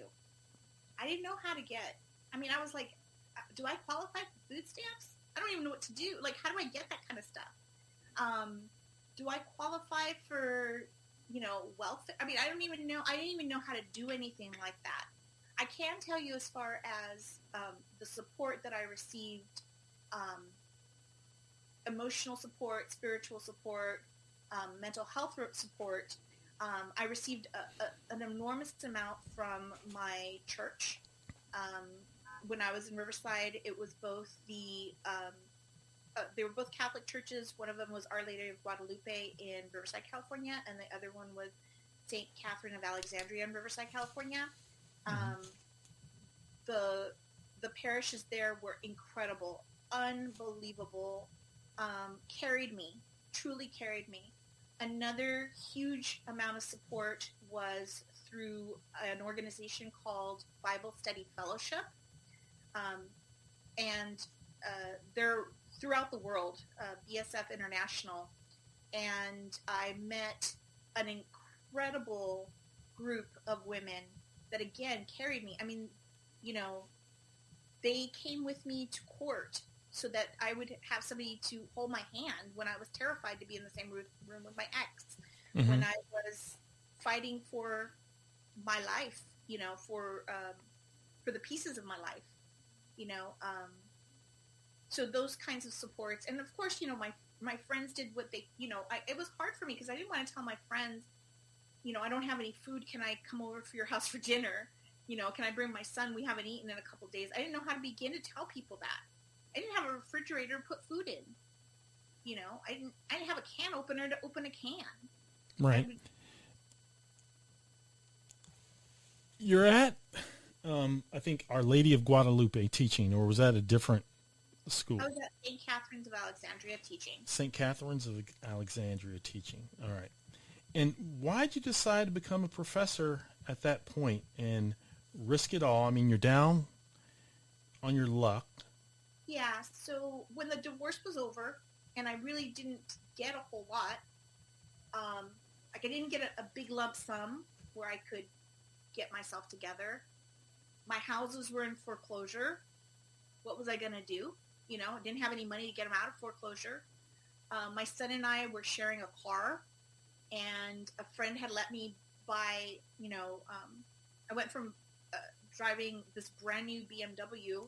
I didn't know how to get. I mean, I was like, do I qualify for food stamps? I don't even know what to do. Like, how do I get that kind of stuff? Do I qualify for, you know, welfare? I mean, I didn't even know how to do anything like that. I can tell you as far as the support that I received, emotional support, spiritual support, mental health support. I received an enormous amount from my church. When I was in Riverside, it was both they were both Catholic churches. One of them was Our Lady of Guadalupe in Riverside, California, and the other one was St. Catherine of Alexandria in Riverside, California. The parishes there were incredible, unbelievable, truly carried me. Another huge amount of support was through an organization called Bible Study Fellowship. And they're throughout the world, BSF International. And I met an incredible group of women that, again, carried me. I mean, you know, they came with me to court so that I would have somebody to hold my hand when I was terrified to be in the same room with my ex, when I was fighting for my life, you know, for the pieces of my life, you know. So those kinds of supports. And of course, you know, my friends did what they, you know, it was hard for me because I didn't want to tell my friends, you know, I don't have any food. Can I come over to your house for dinner? You know, can I bring my son? We haven't eaten in a couple of days. I didn't know how to begin to tell people that. I didn't have a refrigerator to put food in. You know, I didn't have a can opener to open a can. Right. You're at, I think, Our Lady of Guadalupe teaching, or was that a different school? I was at St. Catherine's of Alexandria teaching. St. Catherine's of Alexandria teaching. All right. And why did you decide to become a professor at that point and risk it all? I mean, you're down on your luck. Yeah, so when the divorce was over, and I really didn't get a whole lot, um, like I didn't get a big lump sum where I could get myself together. My houses were in foreclosure. What was I going to do? You know, I didn't have any money to get them out of foreclosure. My son and I were sharing a car, and a friend had let me buy, I went from driving this brand new BMW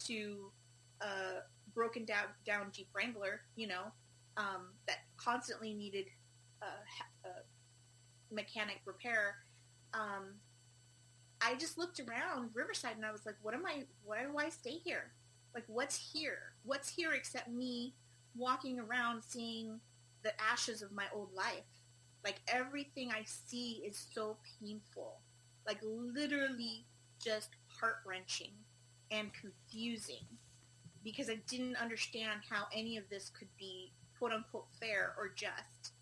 to a broken down Jeep Wrangler, that constantly needed mechanic repair. I just looked around Riverside and I was like, why do I stay here? Like, what's here? What's here except me walking around seeing the ashes of my old life? Like, everything I see is so painful. Like, literally just heart-wrenching and confusing, because I didn't understand how any of this could be quote-unquote fair or just,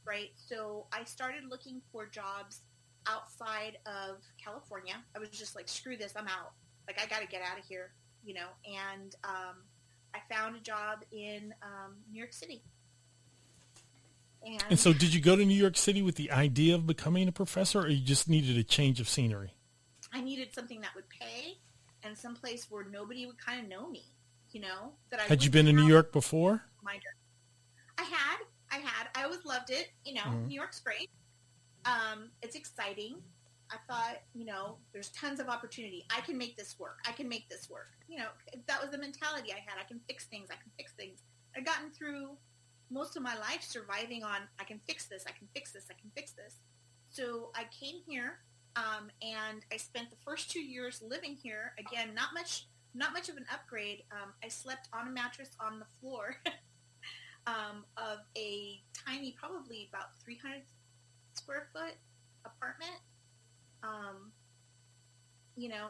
right? So I started looking for jobs outside of California. I was just like, screw this, I'm out. Like, I got to get out of here, and I found a job in New York City. And so did you go to New York City with the idea of becoming a professor, or you just needed a change of scenery? I needed something that would pay and someplace where nobody would kind of know me, that I Had you been in New York before? I had. I always loved it. New York's great. It's exciting. I thought, there's tons of opportunity. I can make this work. That was the mentality I had. I can fix things. I'd gotten through most of my life surviving on, I can fix this. So I came here, and I spent the first 2 years living here. Again, not much of an upgrade. I slept on a mattress on the floor of a tiny, probably about 300 square foot apartment.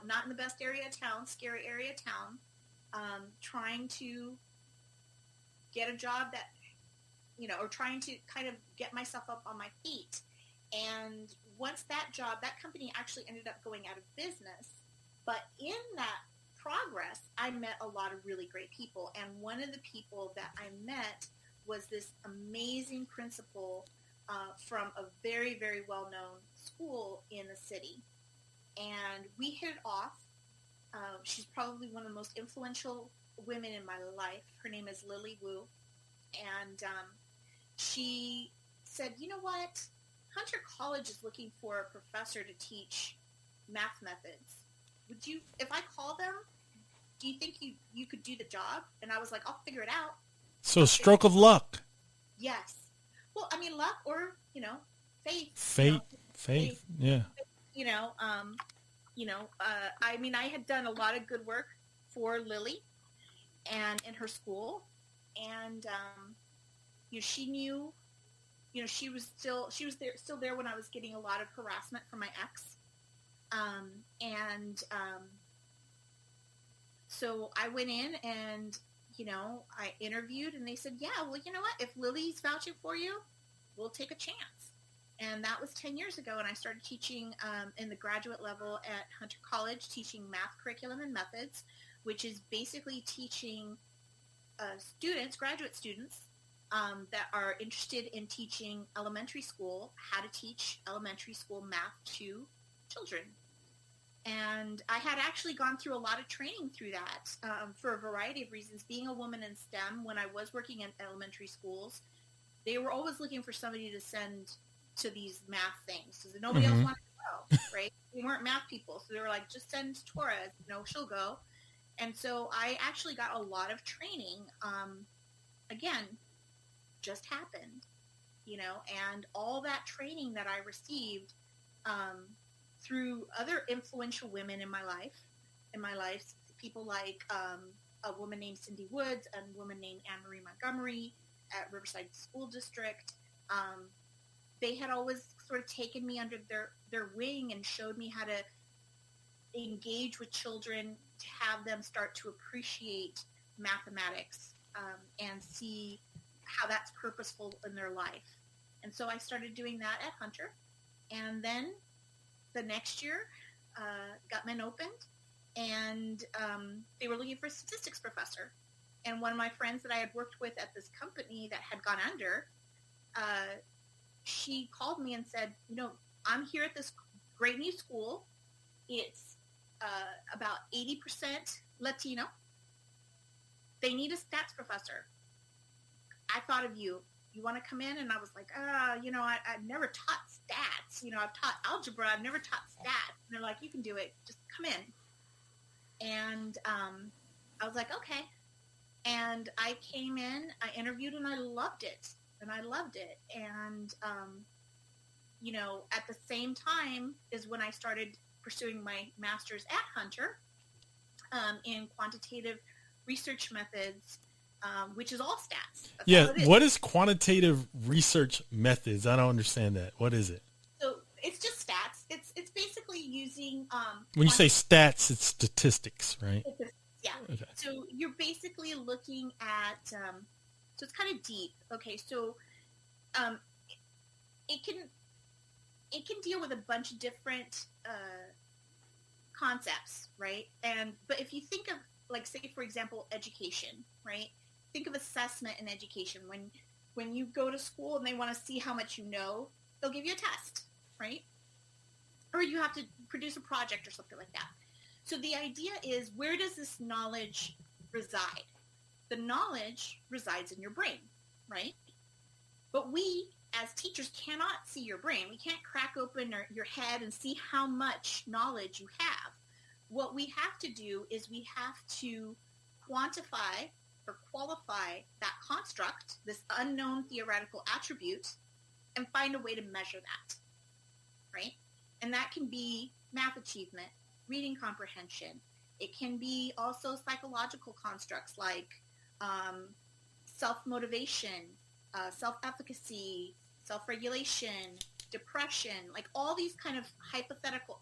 Not in the best area of town, scary area of town, trying to get a job that, or trying to kind of get myself up on my feet. And once that company actually ended up going out of business. But in that progress, I met a lot of really great people. And one of the people that I met was this amazing principal from a very, very well-known school in the city. And we hit it off. She's probably one of the most influential women in my life. Her name is Lily Wu. And she said, you know what? Hunter College is looking for a professor to teach math methods. Would you, if I call them, do you think you could do the job? And I was like, I'll figure it out. So stroke of luck. Yes. Well, I mean, luck or, faith. Faith. Yeah. I mean, I had done a lot of good work for Lily and in her school. And, she knew, she was still there when I was getting a lot of harassment from my ex. So I went in and, I interviewed and they said, yeah, well, you know what? If Lily's vouching for you, we'll take a chance. And that was 10 years ago. And I started teaching in the graduate level at Hunter College, teaching math curriculum and methods, which is basically teaching graduate students that are interested in teaching elementary school, how to teach elementary school math to children. And I had actually gone through a lot of training through that for a variety of reasons. Being a woman in STEM, when I was working in elementary schools, they were always looking for somebody to send to these math things because nobody else wanted to go, right? We weren't math people. So they were like, just send Torres, she'll go. And so I actually got a lot of training, again, just happened, and all that training that I received through other influential women in my life, people like a woman named Cindy Woods and a woman named Anne-Marie Montgomery at Riverside School District. They had always sort of taken me under their wing and showed me how to engage with children, to have them start to appreciate mathematics and see how that's purposeful in their life. And so I started doing that at Hunter. And then the next year, Gutman opened, and they were looking for a statistics professor. And one of my friends that I had worked with at this company that had gone under, she called me and said, I'm here at this great new school. It's about 80% Latino. They need a stats professor. I thought of you. You want to come in? And I was like, I've never taught stats. I've taught algebra. I've never taught stats. And they're like, you can do it. Just come in. And I was like, okay. And I came in, I interviewed, and I loved it. And, at the same time is when I started pursuing my master's at Hunter in quantitative research methods, which is all stats. That's all what is quantitative research methods? I don't understand that. What is it? So it's just stats. It's basically using when you say stats, it's statistics, right? Yeah. Okay. So you're basically looking at so it's kind of deep. Okay, so it can deal with a bunch of different concepts, right? But if you think of, like, say for example, education, right? Think of assessment in education. When you go to school and they want to see how much you know, they'll give you a test, right? Or you have to produce a project or something like that. So the idea is, where does this knowledge reside? The knowledge resides in your brain, right? But we, as teachers, cannot see your brain. We can't crack open your head and see how much knowledge you have. What we have to do is we have to quantify or qualify that construct, this unknown theoretical attribute, and find a way to measure that, right? And that can be math achievement, reading comprehension. It can be also psychological constructs like self-motivation, self-efficacy, self-regulation, depression, like all these kind of hypothetical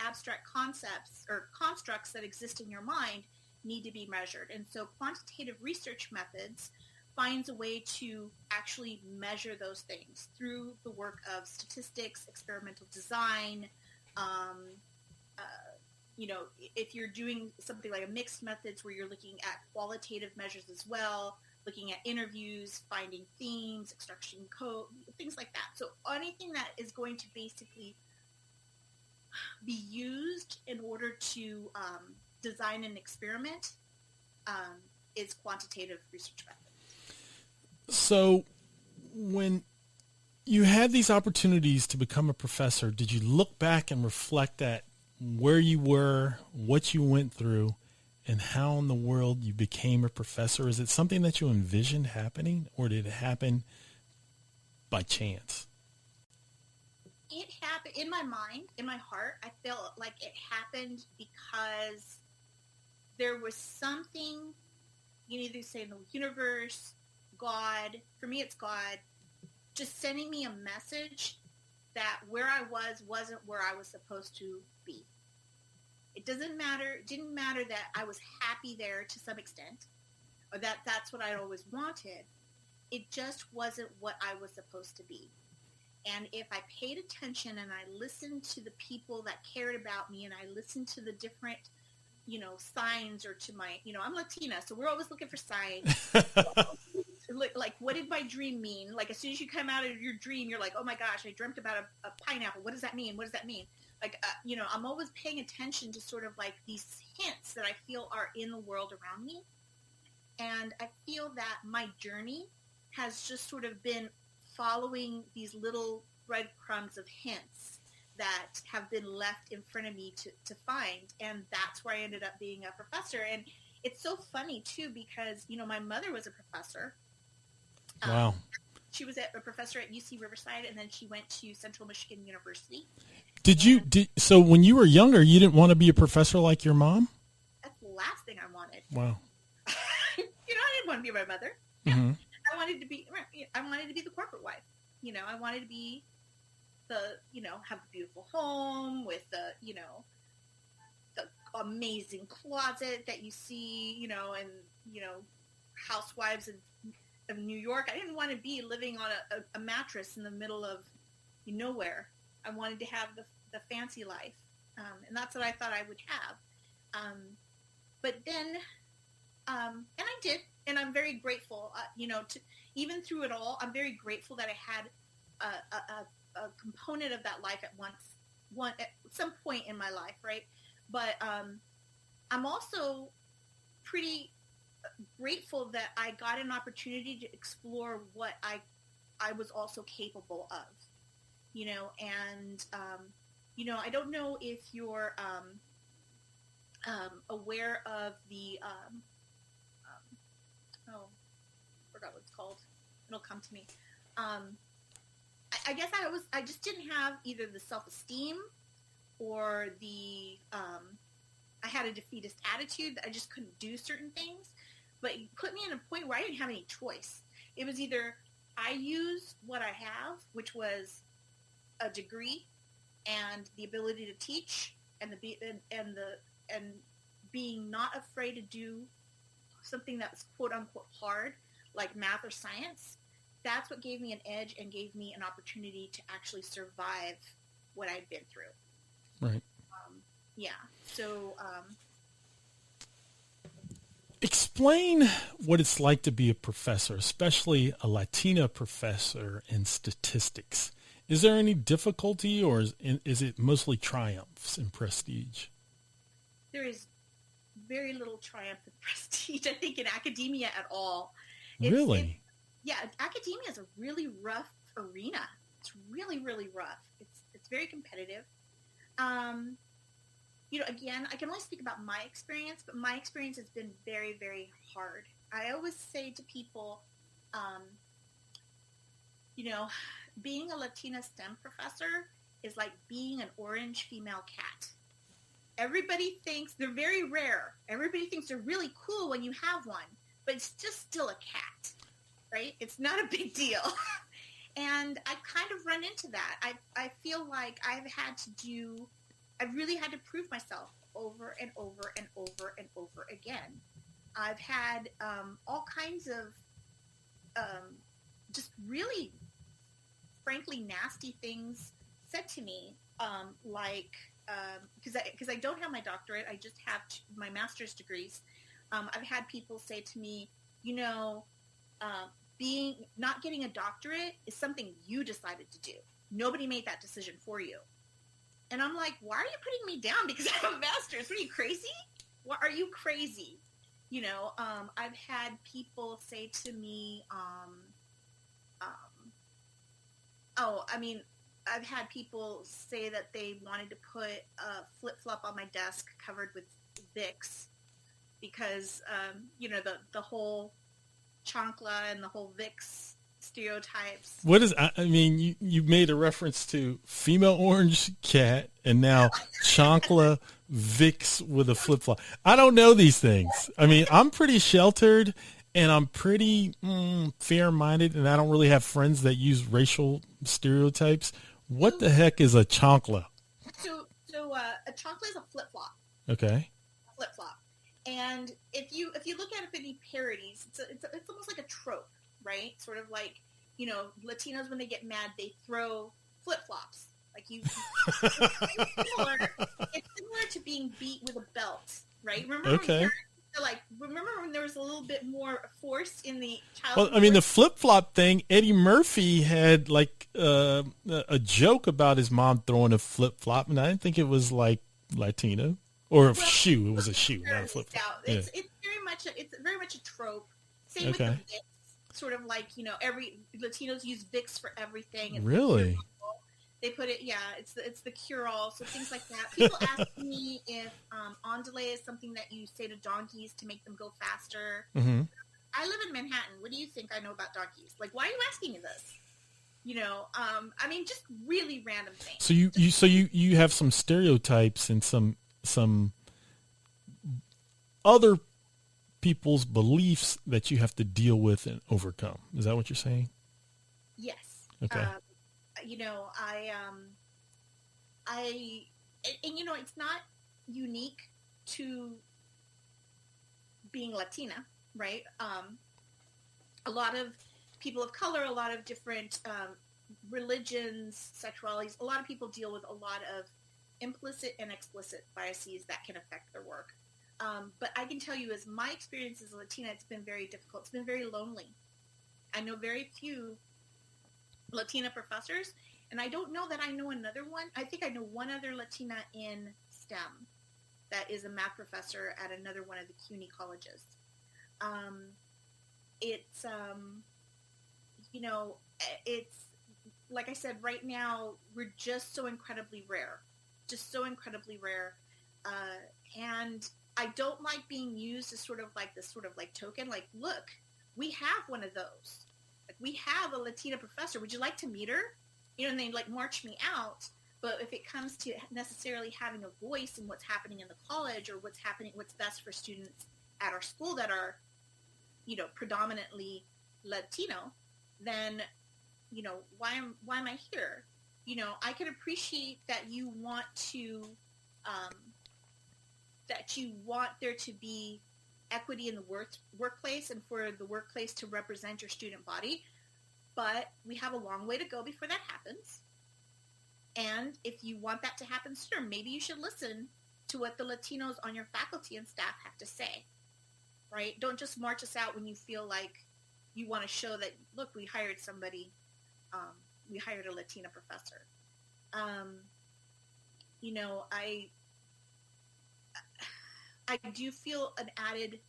abstract concepts or constructs that exist in your mind need to be measured. And so quantitative research methods finds a way to actually measure those things through the work of statistics, experimental design. If you're doing something like a mixed methods where you're looking at qualitative measures as well, looking at interviews, finding themes, extraction code, things like that. So anything that is going to basically be used in order to design an experiment is quantitative research method. So when you had these opportunities to become a professor, did you look back and reflect at where you were, what you went through, and how in the world you became a professor? Is it something that you envisioned happening, or did it happen by chance? It happened in my mind, in my heart. I felt like it happened because there was something, you either say in the universe, God, for me it's God, just sending me a message that where I was wasn't where I was supposed to be. It didn't matter that I was happy there to some extent, or that that's what I always wanted. It just wasn't what I was supposed to be. And if I paid attention and I listened to the people that cared about me, and I listened to the different, signs, or to my, I'm Latina, so we're always looking for signs. Like, what did my dream mean? Like, as soon as you come out of your dream, you're like, oh my gosh, I dreamt about a pineapple. What does that mean? What does that mean? Like, I'm always paying attention to sort of like these hints that I feel are in the world around me. And I feel that my journey has just sort of been following these little breadcrumbs of hints that have been left in front of me to find. And that's where I ended up being a professor. And it's so funny, too, because, my mother was a professor. Wow. She was a professor at UC Riverside, and then she went to Central Michigan University. So when you were younger, you didn't want to be a professor like your mom? That's the last thing I wanted. Wow. I didn't want to be my mother. Mm-hmm. I wanted to be the corporate wife. I wanted to be have a beautiful home with the amazing closet that you see, and housewives of New York. I didn't want to be living on a mattress in the middle of nowhere. I wanted to have the fancy life, and that's what I thought I would have. But then, and I did. and I'm very grateful, to even through it all, I'm very grateful that I had a component of that life at some point in my life, right? But I'm also pretty grateful that I got an opportunity to explore what I was also capable of, and I don't know if you're aware of the I forgot what it's called. It'll come to me. I guess I just didn't have either the self-esteem or I had a defeatist attitude that I just couldn't do certain things. But it put me in a point where I didn't have any choice. It was either I use what I have, which was a degree and the ability to teach, and being not afraid to do something that's quote unquote hard, like math or science. That's what gave me an edge and gave me an opportunity to actually survive what I'd been through. Right. Yeah. So. Explain what it's like to be a professor, especially a Latina professor in statistics. Is there any difficulty, or is it mostly triumphs and prestige? There is very little triumph and prestige, I think, in academia at all. Really? Academia is a really rough arena. It's really, really rough. It's very competitive. Again, I can only speak about my experience, but my experience has been very, very hard. I always say to people, being a Latina STEM professor is like being an orange female cat. Everybody thinks they're very rare. Everybody thinks they're really cool when you have one, but it's just still a cat, right? It's not a big deal. And I kind of run into that. I feel like I've really had to prove myself over and over and over and over again. I've had all kinds of just really, frankly, nasty things said to me, because I don't have my doctorate, I just have my master's degrees. I've had people say to me, not getting a doctorate is something you decided to do. Nobody made that decision for you. And I'm like, why are you putting me down because I have a master's? What, are you crazy? What, are you crazy? I've had people say to me, I've had people say that they wanted to put a flip-flop on my desk covered with Vicks because, the whole chancla and the whole Vicks stereotypes. What is, you made a reference to female orange cat and now chancla Vicks with a flip-flop. I don't know these things. I'm pretty sheltered and I'm pretty fair-minded, and I don't really have friends that use racial stereotypes. What the heck is a chancla? So a chancla is a flip-flop. Okay. A flip-flop. And if you look at any parodies, it's almost like a trope, right? Sort of like, Latinos, when they get mad, they throw flip-flops. Like it's similar to being beat with a belt, right? Remember when there was a little bit more force in the child? Well, the flip-flop thing, Eddie Murphy had like a joke about his mom throwing a flip-flop, and I didn't think it was like Latino or shoe. It was a shoe, not a flip-flop. It's very much a trope. Same with the Vicks. Sort of like, every Latinos use Vicks for everything. It's really? They put it, it's the cure-all, so things like that. People ask me if ondulé is something that you say to donkeys to make them go faster. Mm-hmm. I live in Manhattan. What do you think I know about donkeys? Like, why are you asking me this? Just really random things. So you have some stereotypes and some other people's beliefs that you have to deal with and overcome. Is that what you're saying? Yes. Okay. It's not unique to being Latina, right? A lot of people of color, a lot of different religions, sexualities, a lot of people deal with a lot of implicit and explicit biases that can affect their work. But I can tell you, as my experience as a Latina, it's been very difficult. It's been very lonely. I know very few Latina professors, and I don't know that I know another one. I think I know one other Latina in STEM that is a math professor at another one of the CUNY colleges. It's, it's, like I said, right now, we're just so incredibly rare. And I don't like being used as sort of like this sort of like token, like, look, we have one of those. Like, we have a Latina professor. Would you like to meet her? And they like march me out. But if it comes to necessarily having a voice in what's happening in the college, or what's best for students at our school that are, predominantly Latino, then, why am I here? I can appreciate that you want to, that you want there to be equity in the workplace and for the workplace to represent your student body. But we have a long way to go before that happens. And if you want that to happen sooner, maybe you should listen to what the Latinos on your faculty and staff have to say, right? Don't just march us out when you feel like you want to show that, look, we hired somebody, we hired a Latina professor. I do feel an added,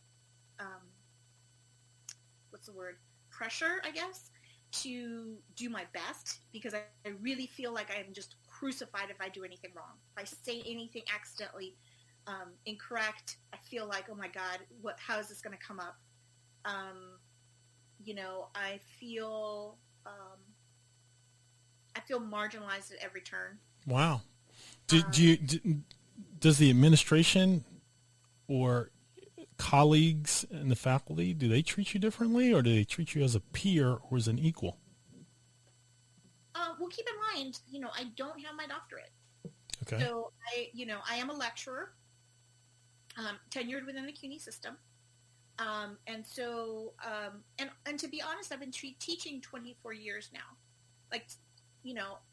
pressure, I guess, to do my best, because I really feel like I am just crucified if I do anything wrong. If I say anything accidentally incorrect, I feel like, oh my God, how is this going to come up? I feel marginalized at every turn. Wow. Does the administration or colleagues and the faculty, do they treat you differently, or do they treat you as a peer or as an equal? Well, keep in mind, I don't have my doctorate. Okay. So I am a lecturer, tenured within the CUNY system. And so, and to be honest, I've been teaching 24 years now. Like,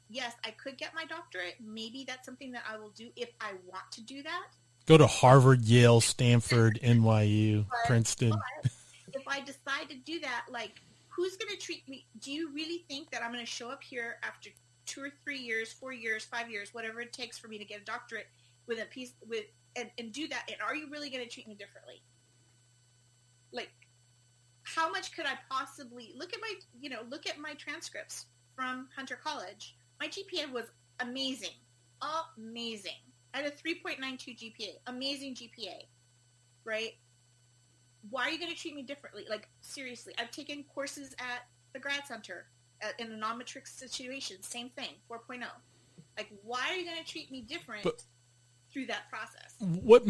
yes, I could get my doctorate. Maybe that's something that I will do if I want to do that. Go to Harvard, Yale, Stanford, NYU, Princeton. But if I decide to do that, like, who's going to treat me? Do you really think that I'm going to show up here after 2 or 3 years, 4 years, 5 years, whatever it takes for me to get a doctorate and do that? And are you really going to treat me differently? Like, how much could I possibly look at my transcripts from Hunter College? My GPA was amazing. I had a 3.92 GPA, amazing GPA, right? Why are you going to treat me differently? Like, seriously, I've taken courses at the grad center in a non-matric situation, same thing, 4.0. Like, why are you going to treat me different through that process? What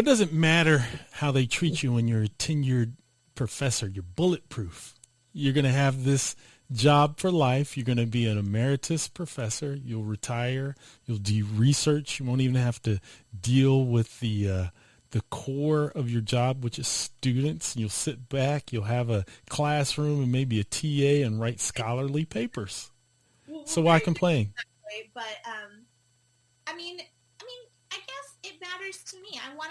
does it matter how they treat you when you're a tenured professor? You're bulletproof. You're going to have this job for life. You're going to be an emeritus professor. You'll retire. You'll do research. You won't even have to deal with the core of your job, which is students. You'll sit back. You'll have a classroom and maybe a TA and write scholarly papers. So why complain? But I guess it matters to me. I want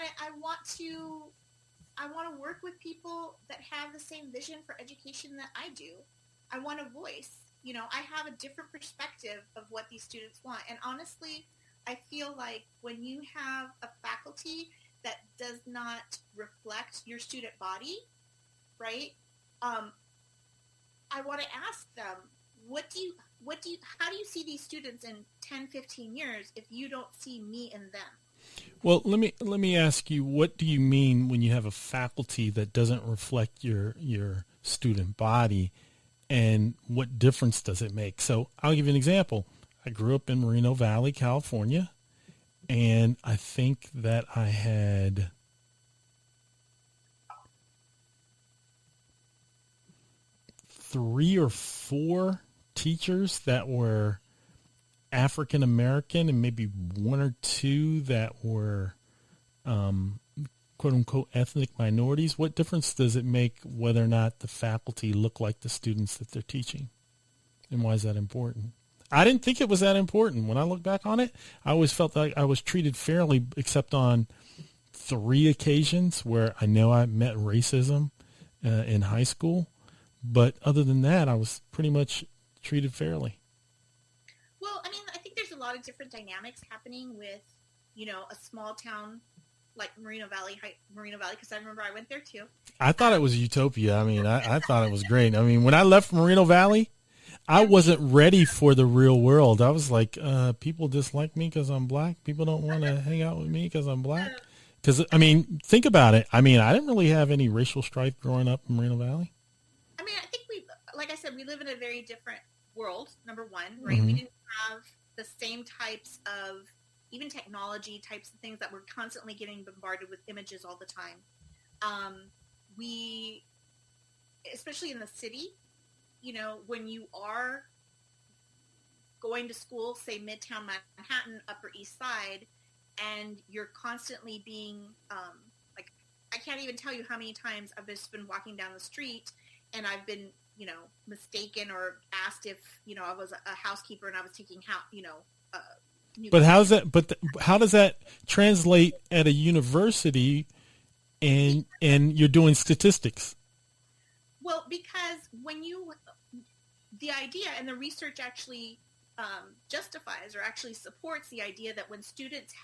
to work with people that have the same vision for education that I do. I want a voice. I have a different perspective of what these students want. And honestly, I feel like when you have a faculty that does not reflect your student body, right? I want to ask them, how do you see these students in 10, 15 years if you don't see me in them? Well, let me ask you, what do you mean when you have a faculty that doesn't reflect your student body, and what difference does it make? So I'll give you an example. I grew up in Moreno Valley, California, and I think that I had 3 or 4 teachers that were African American, and maybe 1 or 2 that were quote unquote ethnic minorities. What difference does it make whether or not the faculty look like the students that they're teaching? And why is that important? I didn't think it was that important. When I look back on it, I always felt like I was treated fairly, except on 3 occasions where I know I met racism in high school, but other than that, I was pretty much treated fairly. Well, I mean, I think there's a lot of different dynamics happening with, a small town like Moreno Valley, because I remember I went there too. I thought it was utopia. I mean, I thought it was great. I mean, when I left Moreno Valley, I wasn't ready for the real world. I was like, people dislike me because I'm black. People don't want to hang out with me because I'm black. Because, I mean, think about it. I mean, I didn't really have any racial strife growing up in Moreno Valley. I mean, I think like I said, we live in a very different world, number one, right? Mm-hmm. We didn't have the same types of, even technology types of things that we're constantly getting bombarded with images all the time. We, especially in the city, when you are going to school, say Midtown Manhattan, Upper East Side, and you're constantly being, like, I can't even tell you how many times I've just been walking down the street and I've been, mistaken or asked if, I was a housekeeper and I was taking But how's that? But how does that translate at a university, and you're doing statistics? Well, because the idea and the research actually justifies or actually supports the idea that when students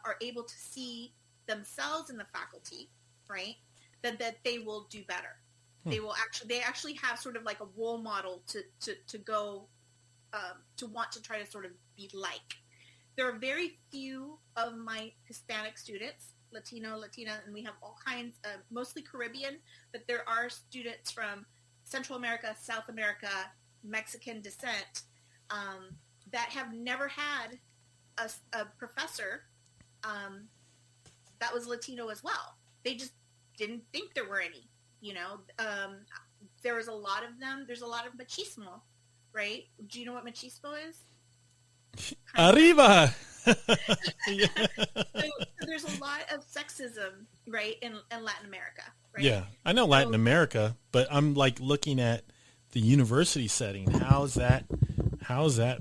are able to see themselves in the faculty, right, that they will do better. They actually have sort of like a role model to go to want to try to sort of be like. There are very few of my Hispanic students, Latina, and we have all kinds of, mostly Caribbean, but there are students from Central America, South America, Mexican descent, that have never had a professor that was Latino as well. They just didn't think there were any, there was a lot of them. There's a lot of machismo, right? Do you know what machismo is? Arriba! So there's a lot of sexism, right, in Latin America, right? Yeah, I know Latin America, but I'm like looking at the university setting. How's that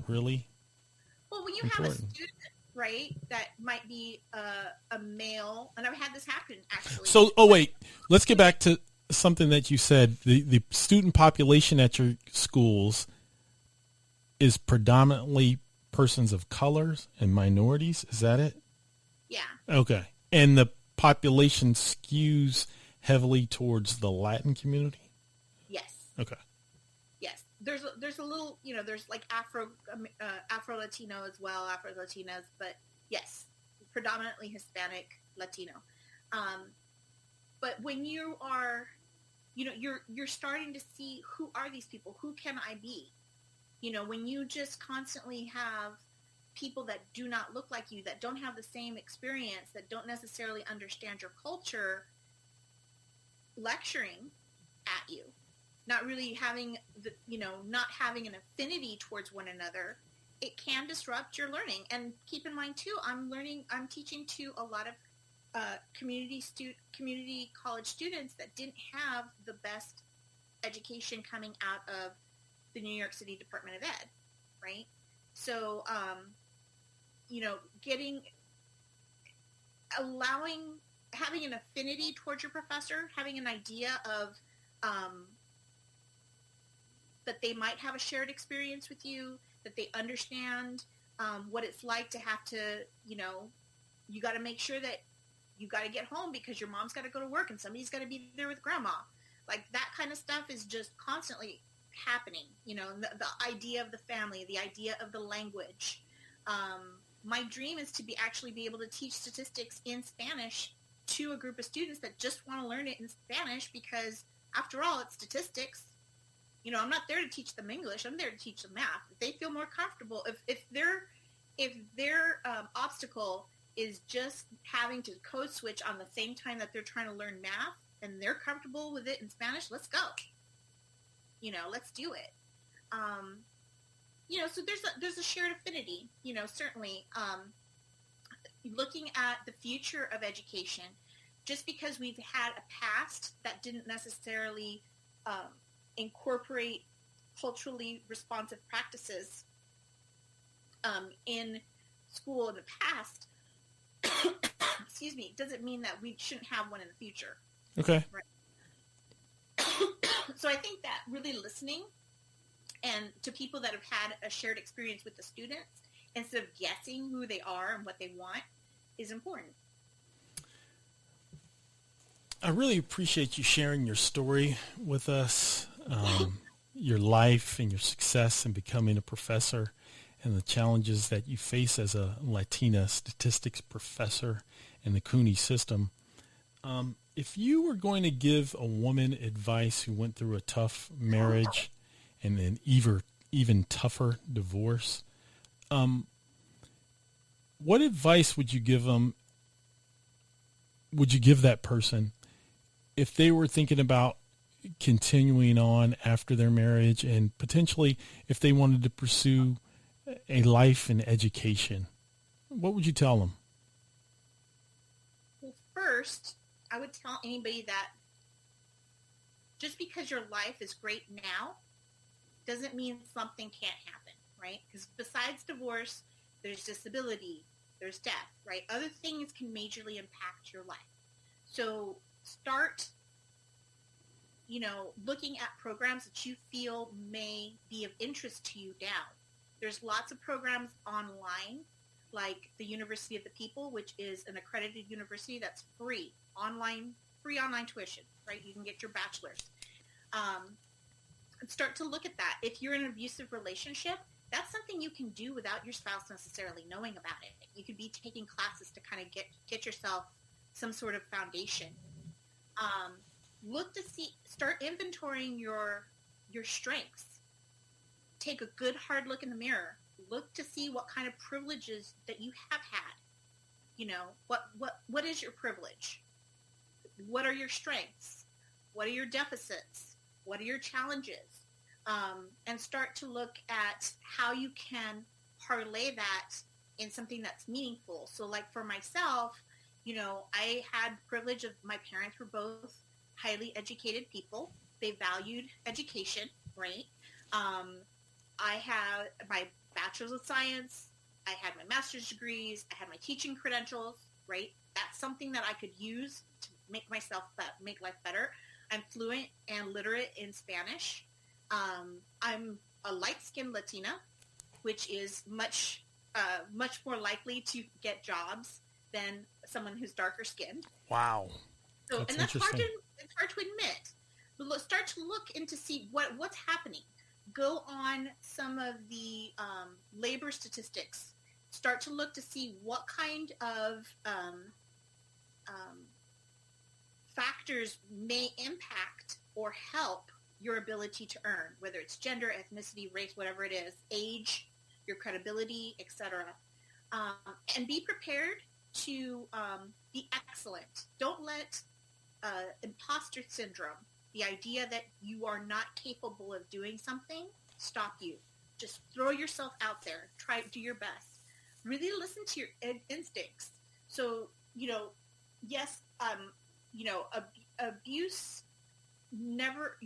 really? Well, when you important? have a student, right, that might be a male, and I've had this happen actually. So, wait, let's get back to something that you said. The student population at your schools is predominantly persons of colors and minorities. Is that it? Yeah. Okay. And the population skews heavily towards the Latin community? Yes. Okay. Yes. There's a little, there's like Afro-Latino as well, Afro-Latinas, but yes, predominantly Hispanic Latino. But when you are, you're starting to see, who are these people? Who can I be? When you just constantly have people that do not look like you, that don't have the same experience, that don't necessarily understand your culture, lecturing at you, not really having not having an affinity towards one another, it can disrupt your learning. And keep in mind too, I'm teaching to a lot of community college students that didn't have the best education coming out of the New York City Department of Ed, right? So, having an affinity towards your professor, having an idea of that they might have a shared experience with you, that they understand what it's like to have to, you got to make sure that you got to get home because your mom's got to go to work and somebody's got to be there with grandma. Like that kind of stuff is just constantly happening, the idea of the family, the idea of the language. My dream is to actually be able to teach statistics in Spanish to a group of students that just want to learn it in Spanish because, after all, it's statistics. I'm not there to teach them English. I'm there to teach them math. If they feel more comfortable, if their obstacle is just having to code switch on the same time that they're trying to learn math and they're comfortable with it in Spanish, let's go. Let's do it. So there's a shared affinity, certainly. Looking at the future of education, just because we've had a past that didn't necessarily incorporate culturally responsive practices in school in the past, excuse me, doesn't mean that we shouldn't have one in the future. Okay. Right. So I think that really listening and to people that have had a shared experience with the students instead of guessing who they are and what they want is important. I really appreciate you sharing your story with us, your life and your success in becoming a professor and the challenges that you face as a Latina statistics professor in the CUNY system. If you were going to give a woman advice who went through a tough marriage and an even tougher divorce, what advice would you give them? Would you give that person if they were thinking about continuing on after their marriage and potentially if they wanted to pursue a life in education? What would you tell them? Well, first, I would tell anybody that just because your life is great now doesn't mean something can't happen, right? Because besides divorce, there's disability, there's death, right? Other things can majorly impact your life. So start, looking at programs that you feel may be of interest to you now. There's lots of programs online, like the University of the People, which is an accredited university that's free online tuition, right? You can get your bachelor's. Start to look at that. If you're in an abusive relationship, that's something you can do without your spouse necessarily knowing about it. You could be taking classes to kind of get yourself some sort of foundation. Start inventorying your strengths. Take a good hard look in the mirror. Look to see what kind of privileges that you have had. What is your privilege? What are your strengths? What are your deficits? What are your challenges? And start to look at how you can parlay that in something that's meaningful. So like for myself, I had privilege of my parents were both highly educated people. They valued education, right? I had my bachelor's of science. I had my master's degrees. I had my teaching credentials, right? That's something that I could use to make life better. I'm fluent and literate in Spanish. I'm a light-skinned Latina, which is much more likely to get jobs than someone who's darker skinned. Wow. So, That's and that's interesting. it's hard to admit. But start to look into see what's happening. Go on some of the labor statistics. Start to look to see what kind of factors may impact or help your ability to earn, whether it's gender, ethnicity, race, whatever it is, age, your credibility, etc. And be prepared to be excellent. Don't let imposter syndrome, the idea that you are not capable of doing something, stop you. Just throw yourself out there. Do your best. Really listen to your instincts. So, yes, abuse never,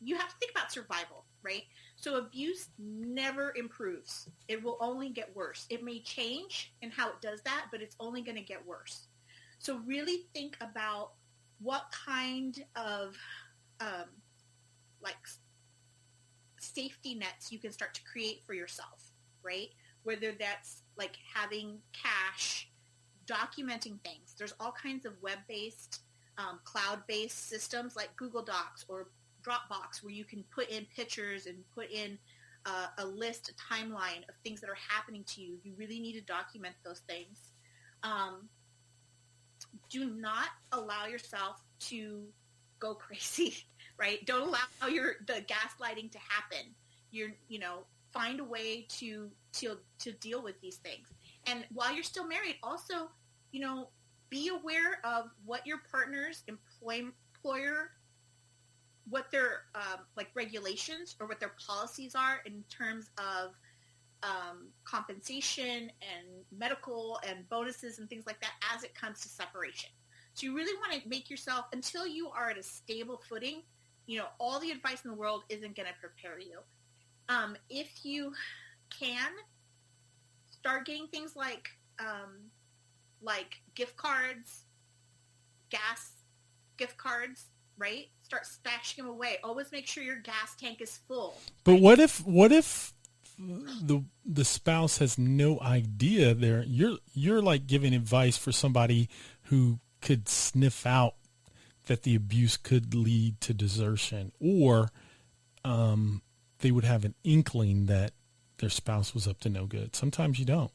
you have to think about survival, right? So abuse never improves. It will only get worse. It may change in how it does that, but it's only going to get worse. So really think about what kind of safety nets you can start to create for yourself, right? Whether that's like having cash, documenting things. There's all kinds of web-based, cloud-based systems like Google Docs or Dropbox where you can put in pictures and put in a list, a timeline of things that are happening to you. You really need to document those things. Do not allow yourself to go crazy, right? Don't allow the gaslighting to happen. Find a way to deal with these things. And while you're still married, also, be aware of what your partner's employer, what their regulations or what their policies are in terms of compensation and medical and bonuses and things like that as it comes to separation. So you really want to make yourself, until you are at a stable footing, all the advice in the world isn't going to prepare you. If you can, start getting things like like gift cards, gas gift cards, right? Start stashing them away. Always make sure your gas tank is full. But right? what if the spouse has no idea there? You're like giving advice for somebody who could sniff out that the abuse could lead to desertion, or they would have an inkling that their spouse was up to no good. Sometimes you don't.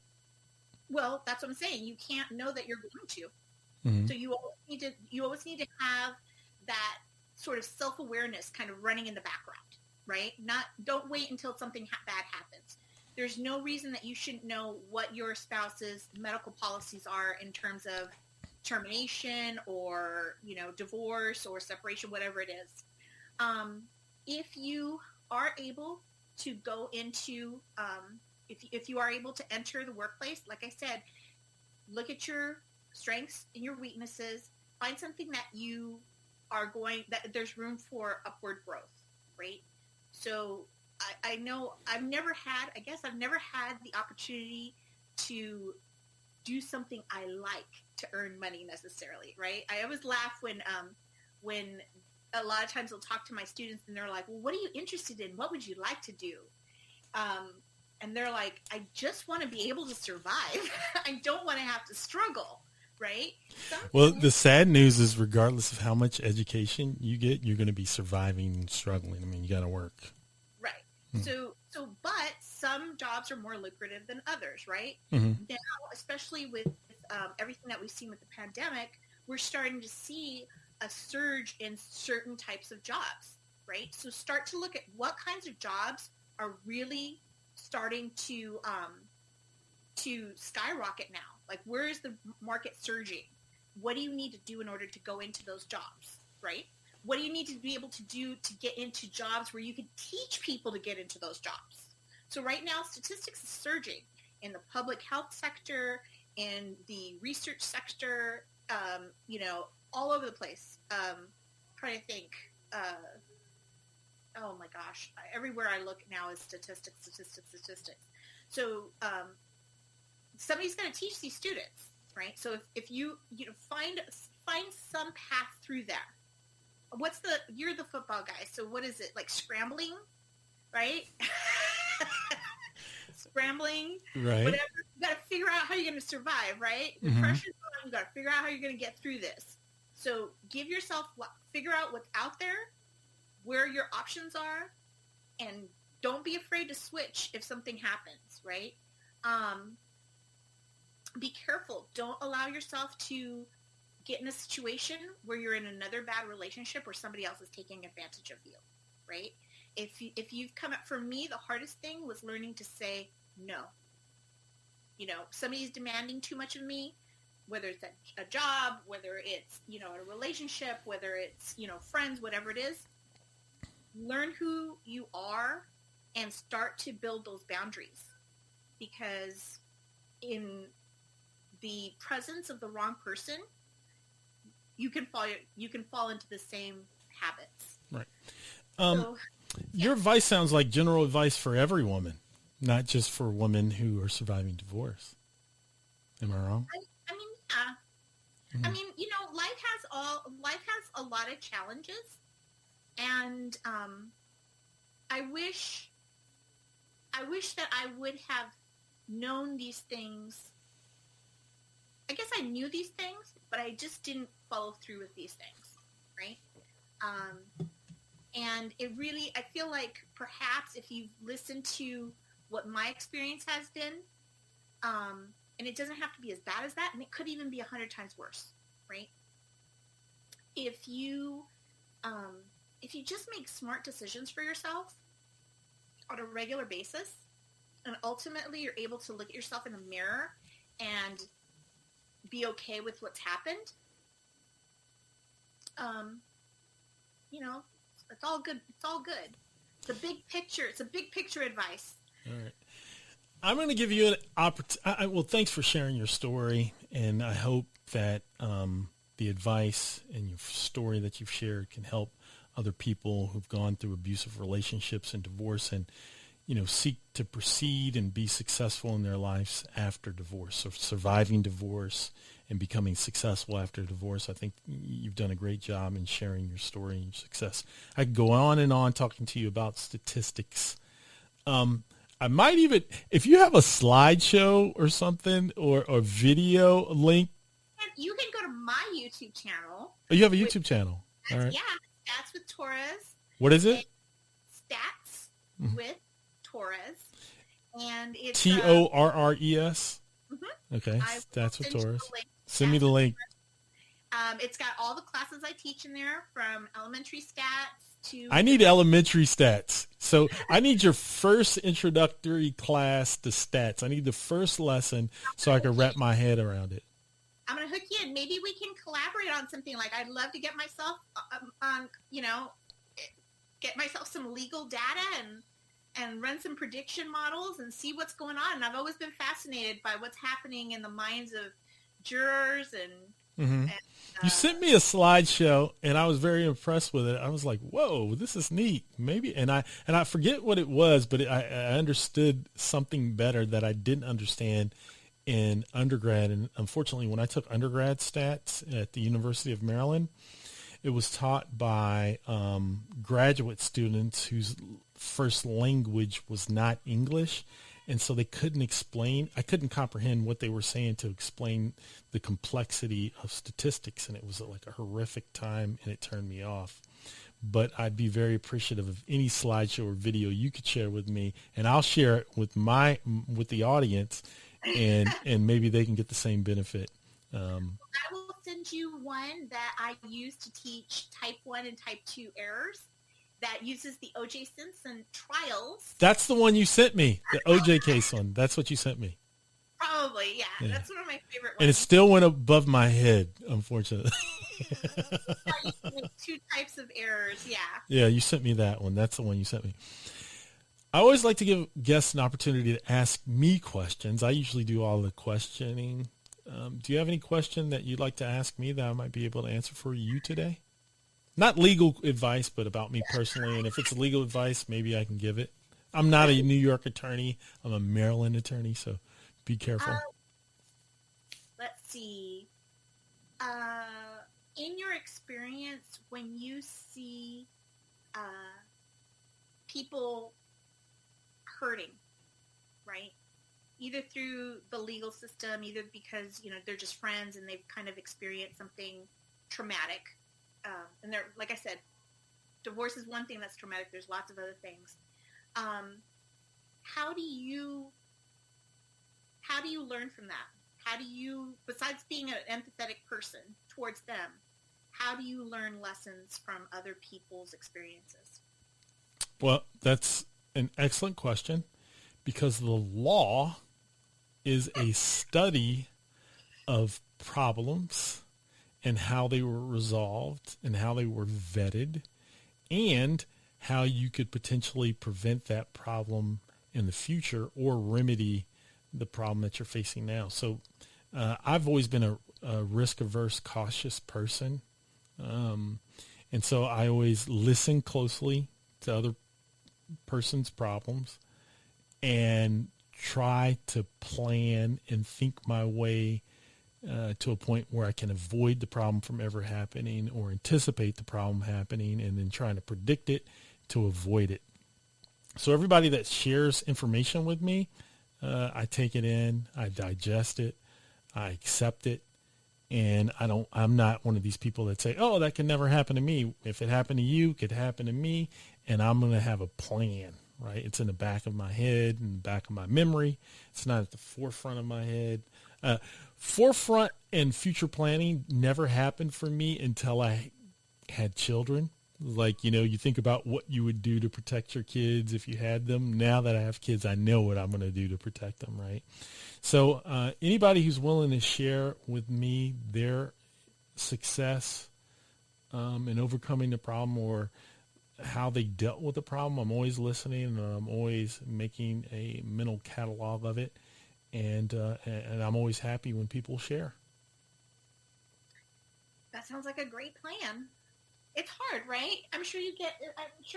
Well, that's what I'm saying. You can't know that you're going to. Mm-hmm. So you always need to have that sort of self-awareness kind of running in the background, right? Don't wait until something bad happens. There's no reason that you shouldn't know what your spouse's medical policies are in terms of termination or, divorce or separation, whatever it is. If you are able to go into, if you are able to enter the workplace, like I said, look at your strengths and your weaknesses, find something that that there's room for upward growth, right? So I know I've never had the opportunity to do something I like to earn money necessarily, right? I always laugh when a lot of times I'll talk to my students and they're like, well, what are you interested in? What would you like to do? And they're like, I just want to be able to survive. I don't want to have to struggle, right? Well, the sad news is regardless of how much education you get, you're going to be surviving and struggling. I mean, you got to work. Right. But some jobs are more lucrative than others, right? Mm-hmm. Now, especially with everything that we've seen with the pandemic, we're starting to see a surge in certain types of jobs, right? So start to look at what kinds of jobs are really starting to skyrocket now. Like, where is the market surging? What do you need to do in order to go into those jobs, right? What do you need to be able to do to get into jobs where you can teach people to get into those jobs? So right now, statistics is surging in the public health sector, in the research sector, all over the place. Trying to think. Oh my gosh! Everywhere I look now is statistics. So somebody's going to teach these students, right? So if you find some path through that. You're the football guy, so what is it, like scrambling, right? Scrambling, right? Whatever. You got to figure out how you're going to survive, right? The Mm-hmm. pressure's on. You got to figure out how you're going to get through this. So figure out what's out there, where your options are, and don't be afraid to switch if something happens, right? Be careful. Don't allow yourself to get in a situation where you're in another bad relationship where somebody else is taking advantage of you, right? If you've come up, for me, the hardest thing was learning to say no. Somebody's demanding too much of me, whether it's a job, whether it's, a relationship, whether it's, friends, whatever it is. Learn who you are and start to build those boundaries, because in the presence of the wrong person, you can fall into the same habits. Right. Your advice sounds like general advice for every woman, not just for women who are surviving divorce. Am I wrong? I mean, yeah. Mm-hmm. I mean, life has a lot of challenges, and I wish that I would have known these things. I guess I knew these things, but I just didn't follow through with these things, right? And it really, I feel like perhaps if you listen to what my experience has been, and it doesn't have to be as bad as that, and it could even be 100 times worse, right? If you just make smart decisions for yourself on a regular basis, and ultimately you're able to look at yourself in the mirror and be okay with what's happened, it's all good. It's all good. It's a big picture. It's a big picture advice. All right. I'm going to give you an opportunity. Well, thanks for sharing your story. And I hope that the advice and your story that you've shared can help other people who've gone through abusive relationships and divorce. And, seek to proceed and be successful in their lives after divorce, so surviving divorce and becoming successful after divorce. I think you've done a great job in sharing your story and your success. I could go on and on talking to you about statistics. I might even, if you have a slideshow or something or video link. You can go to my YouTube channel. Oh, you have a YouTube channel. All right. Yeah, Stats with Torres. What is it? Stats with Torres. And it's Torres. Mm-hmm. Okay, Stats with Torres. Send me the link. It's got all the classes I teach in there, from elementary stats to... I need elementary stats. So I need your first introductory class to stats. I need the first lesson so I can wrap my head around it. I'm going to hook you in. Maybe we can collaborate on something. Like, I'd love to get myself on, get myself some legal data and run some prediction models and see what's going on. And I've always been fascinated by what's happening in the minds of jurors and you sent me a slideshow and I was very impressed with it. I was like, whoa, this is neat. Maybe, and I forget what it was, but I understood something better that I didn't understand in undergrad. And unfortunately, when I took undergrad stats at the University of Maryland, it was taught by graduate students whose first language was not English. And so they I couldn't comprehend what they were saying to explain the complexity of statistics. And it was like a horrific time and it turned me off. But I'd be very appreciative of any slideshow or video you could share with me, and I'll share it with the audience, and maybe they can get the same benefit. I will send you one that I use to teach type 1 and type 2 errors that uses the O.J. Simpson trials. That's the one you sent me, the O.J. case one. That's what you sent me. Probably, yeah. That's one of my favorite ones. And it still went above my head, unfortunately. Two types of errors, yeah. Yeah, you sent me that one. That's the one you sent me. I always like to give guests an opportunity to ask me questions. I usually do all the questioning. Do you have any question that you'd like to ask me that I might be able to answer for you today? Not legal advice, but about me personally. And if it's legal advice, maybe I can give it. I'm not a New York attorney. I'm a Maryland attorney, so be careful. Let's see. In your experience, when you see people hurting, right? Either through the legal system, either because, they're just friends and they've kind of experienced something traumatic. And they're, like I said, divorce is one thing that's traumatic. There's lots of other things. How do you learn from that? How do you, besides being an empathetic person towards them, how do you learn lessons from other people's experiences? Well, that's an excellent question, because the law is a study of problems and how they were resolved and how they were vetted and how you could potentially prevent that problem in the future or remedy the problem that you're facing now. So I've always been a risk-averse, cautious person. And so I always listen closely to other person's problems and try to plan and think my way to a point where I can avoid the problem from ever happening or anticipate the problem happening and then trying to predict it to avoid it. So everybody that shares information with me, I take it in, I digest it, I accept it, and I'm not one of these people that say, oh, that can never happen to me. If it happened to you, it could happen to me, and I'm going to have a plan, right? It's in the back of my head, in the back of my memory. It's not at the forefront of my head. Forefront and future planning never happened for me until I had children. Like, you think about what you would do to protect your kids if you had them. Now that I have kids, I know what I'm going to do to protect them, right? So anybody who's willing to share with me their success in overcoming the problem or how they dealt with the problem, I'm always listening and I'm always making a mental catalog of it. And I'm always happy when people share. That sounds like a great plan. it's hard, right? I'm sure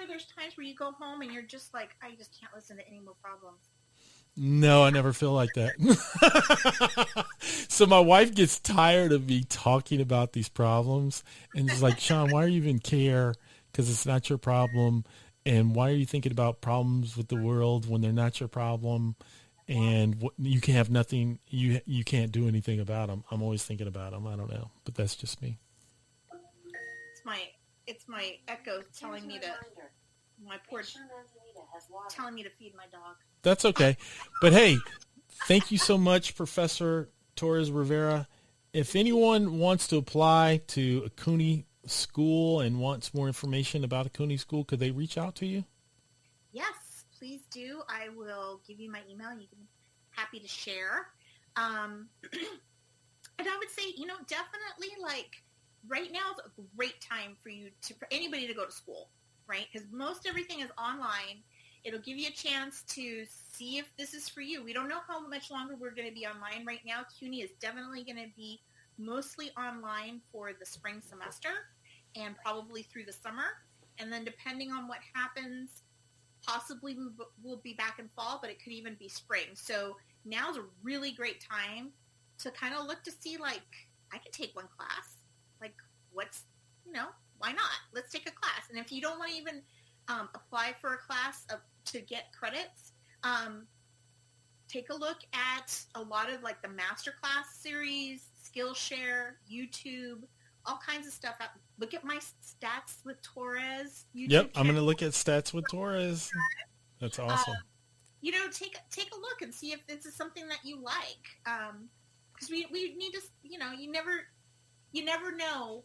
there's times where you go home and you're just like, I just can't listen to any more problems. No, I never feel like that. So my wife gets tired of me talking about these problems and she's like, Sean, why do you even care? Because it's not your problem. And why are you thinking about problems with the world when they're not your problem? And you can have nothing, you can't do anything about them. I'm always thinking about them. I don't know, but that's just me. It's my echo telling me telling me to feed my dog. That's okay. But hey, thank you so much, Professor Torres Rivera. If anyone wants to apply to a CUNY school and wants more information about a CUNY school, could they reach out to you? Yes, please do. I will give you my email. You can happy to share. And I would say, definitely like right now is a great time for anybody to go to school, right? Because most everything is online. It'll give you a chance to see if this is for you. We don't know how much longer we're going to be online right now. CUNY is definitely going to be mostly online for the spring semester and probably through the summer. And then depending on what happens, possibly we'll be back in fall, but it could even be spring. So now's a really great time to kind of look to see, like, I could take one class. Like, why not? Let's take a class. And if you don't want to even apply for a class to get credits, take a look at a lot of like the masterclass series, Skillshare, YouTube, all kinds of stuff. Look at my Stats with Torres YouTube Yep, I'm channel. going to look at Stats with Torres. That's awesome. Take a look and see if this is something that you like. Because we need to, you never know.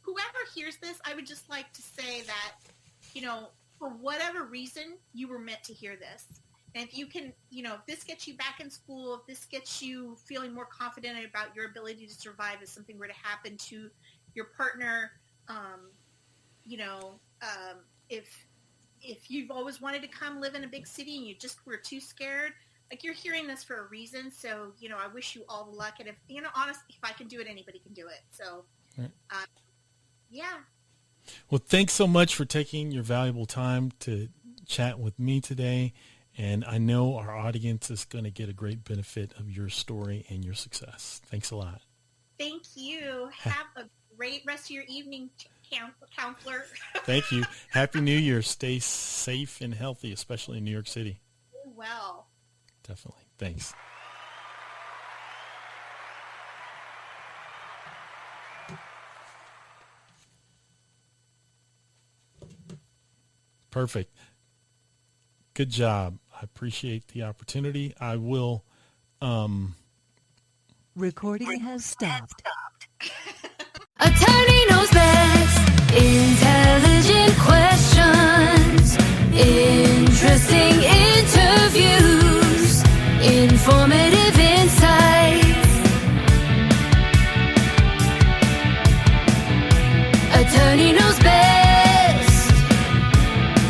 Whoever hears this, I would just like to say that, for whatever reason, you were meant to hear this. And if you can, if this gets you back in school, if this gets you feeling more confident about your ability to survive if something were to happen to your partner, if you've always wanted to come live in a big city and you just were too scared, like, you're hearing this for a reason. So, I wish you all the luck. And if, honestly, if I can do it, anybody can do it. So, yeah. Well, thanks so much for taking your valuable time to chat with me today. And I know our audience is going to get a great benefit of your story and your success. Thanks a lot. Thank you. Have a great rest of your evening, counselor. Thank you. Happy New Year. Stay safe and healthy, especially in New York City. Well. Definitely. Thanks. Perfect. Good job. I appreciate the opportunity. I will. Recording has stopped. Attorney knows best. Intelligent questions. Interesting interviews. Informative insights. Attorney knows best.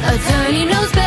Attorney knows best.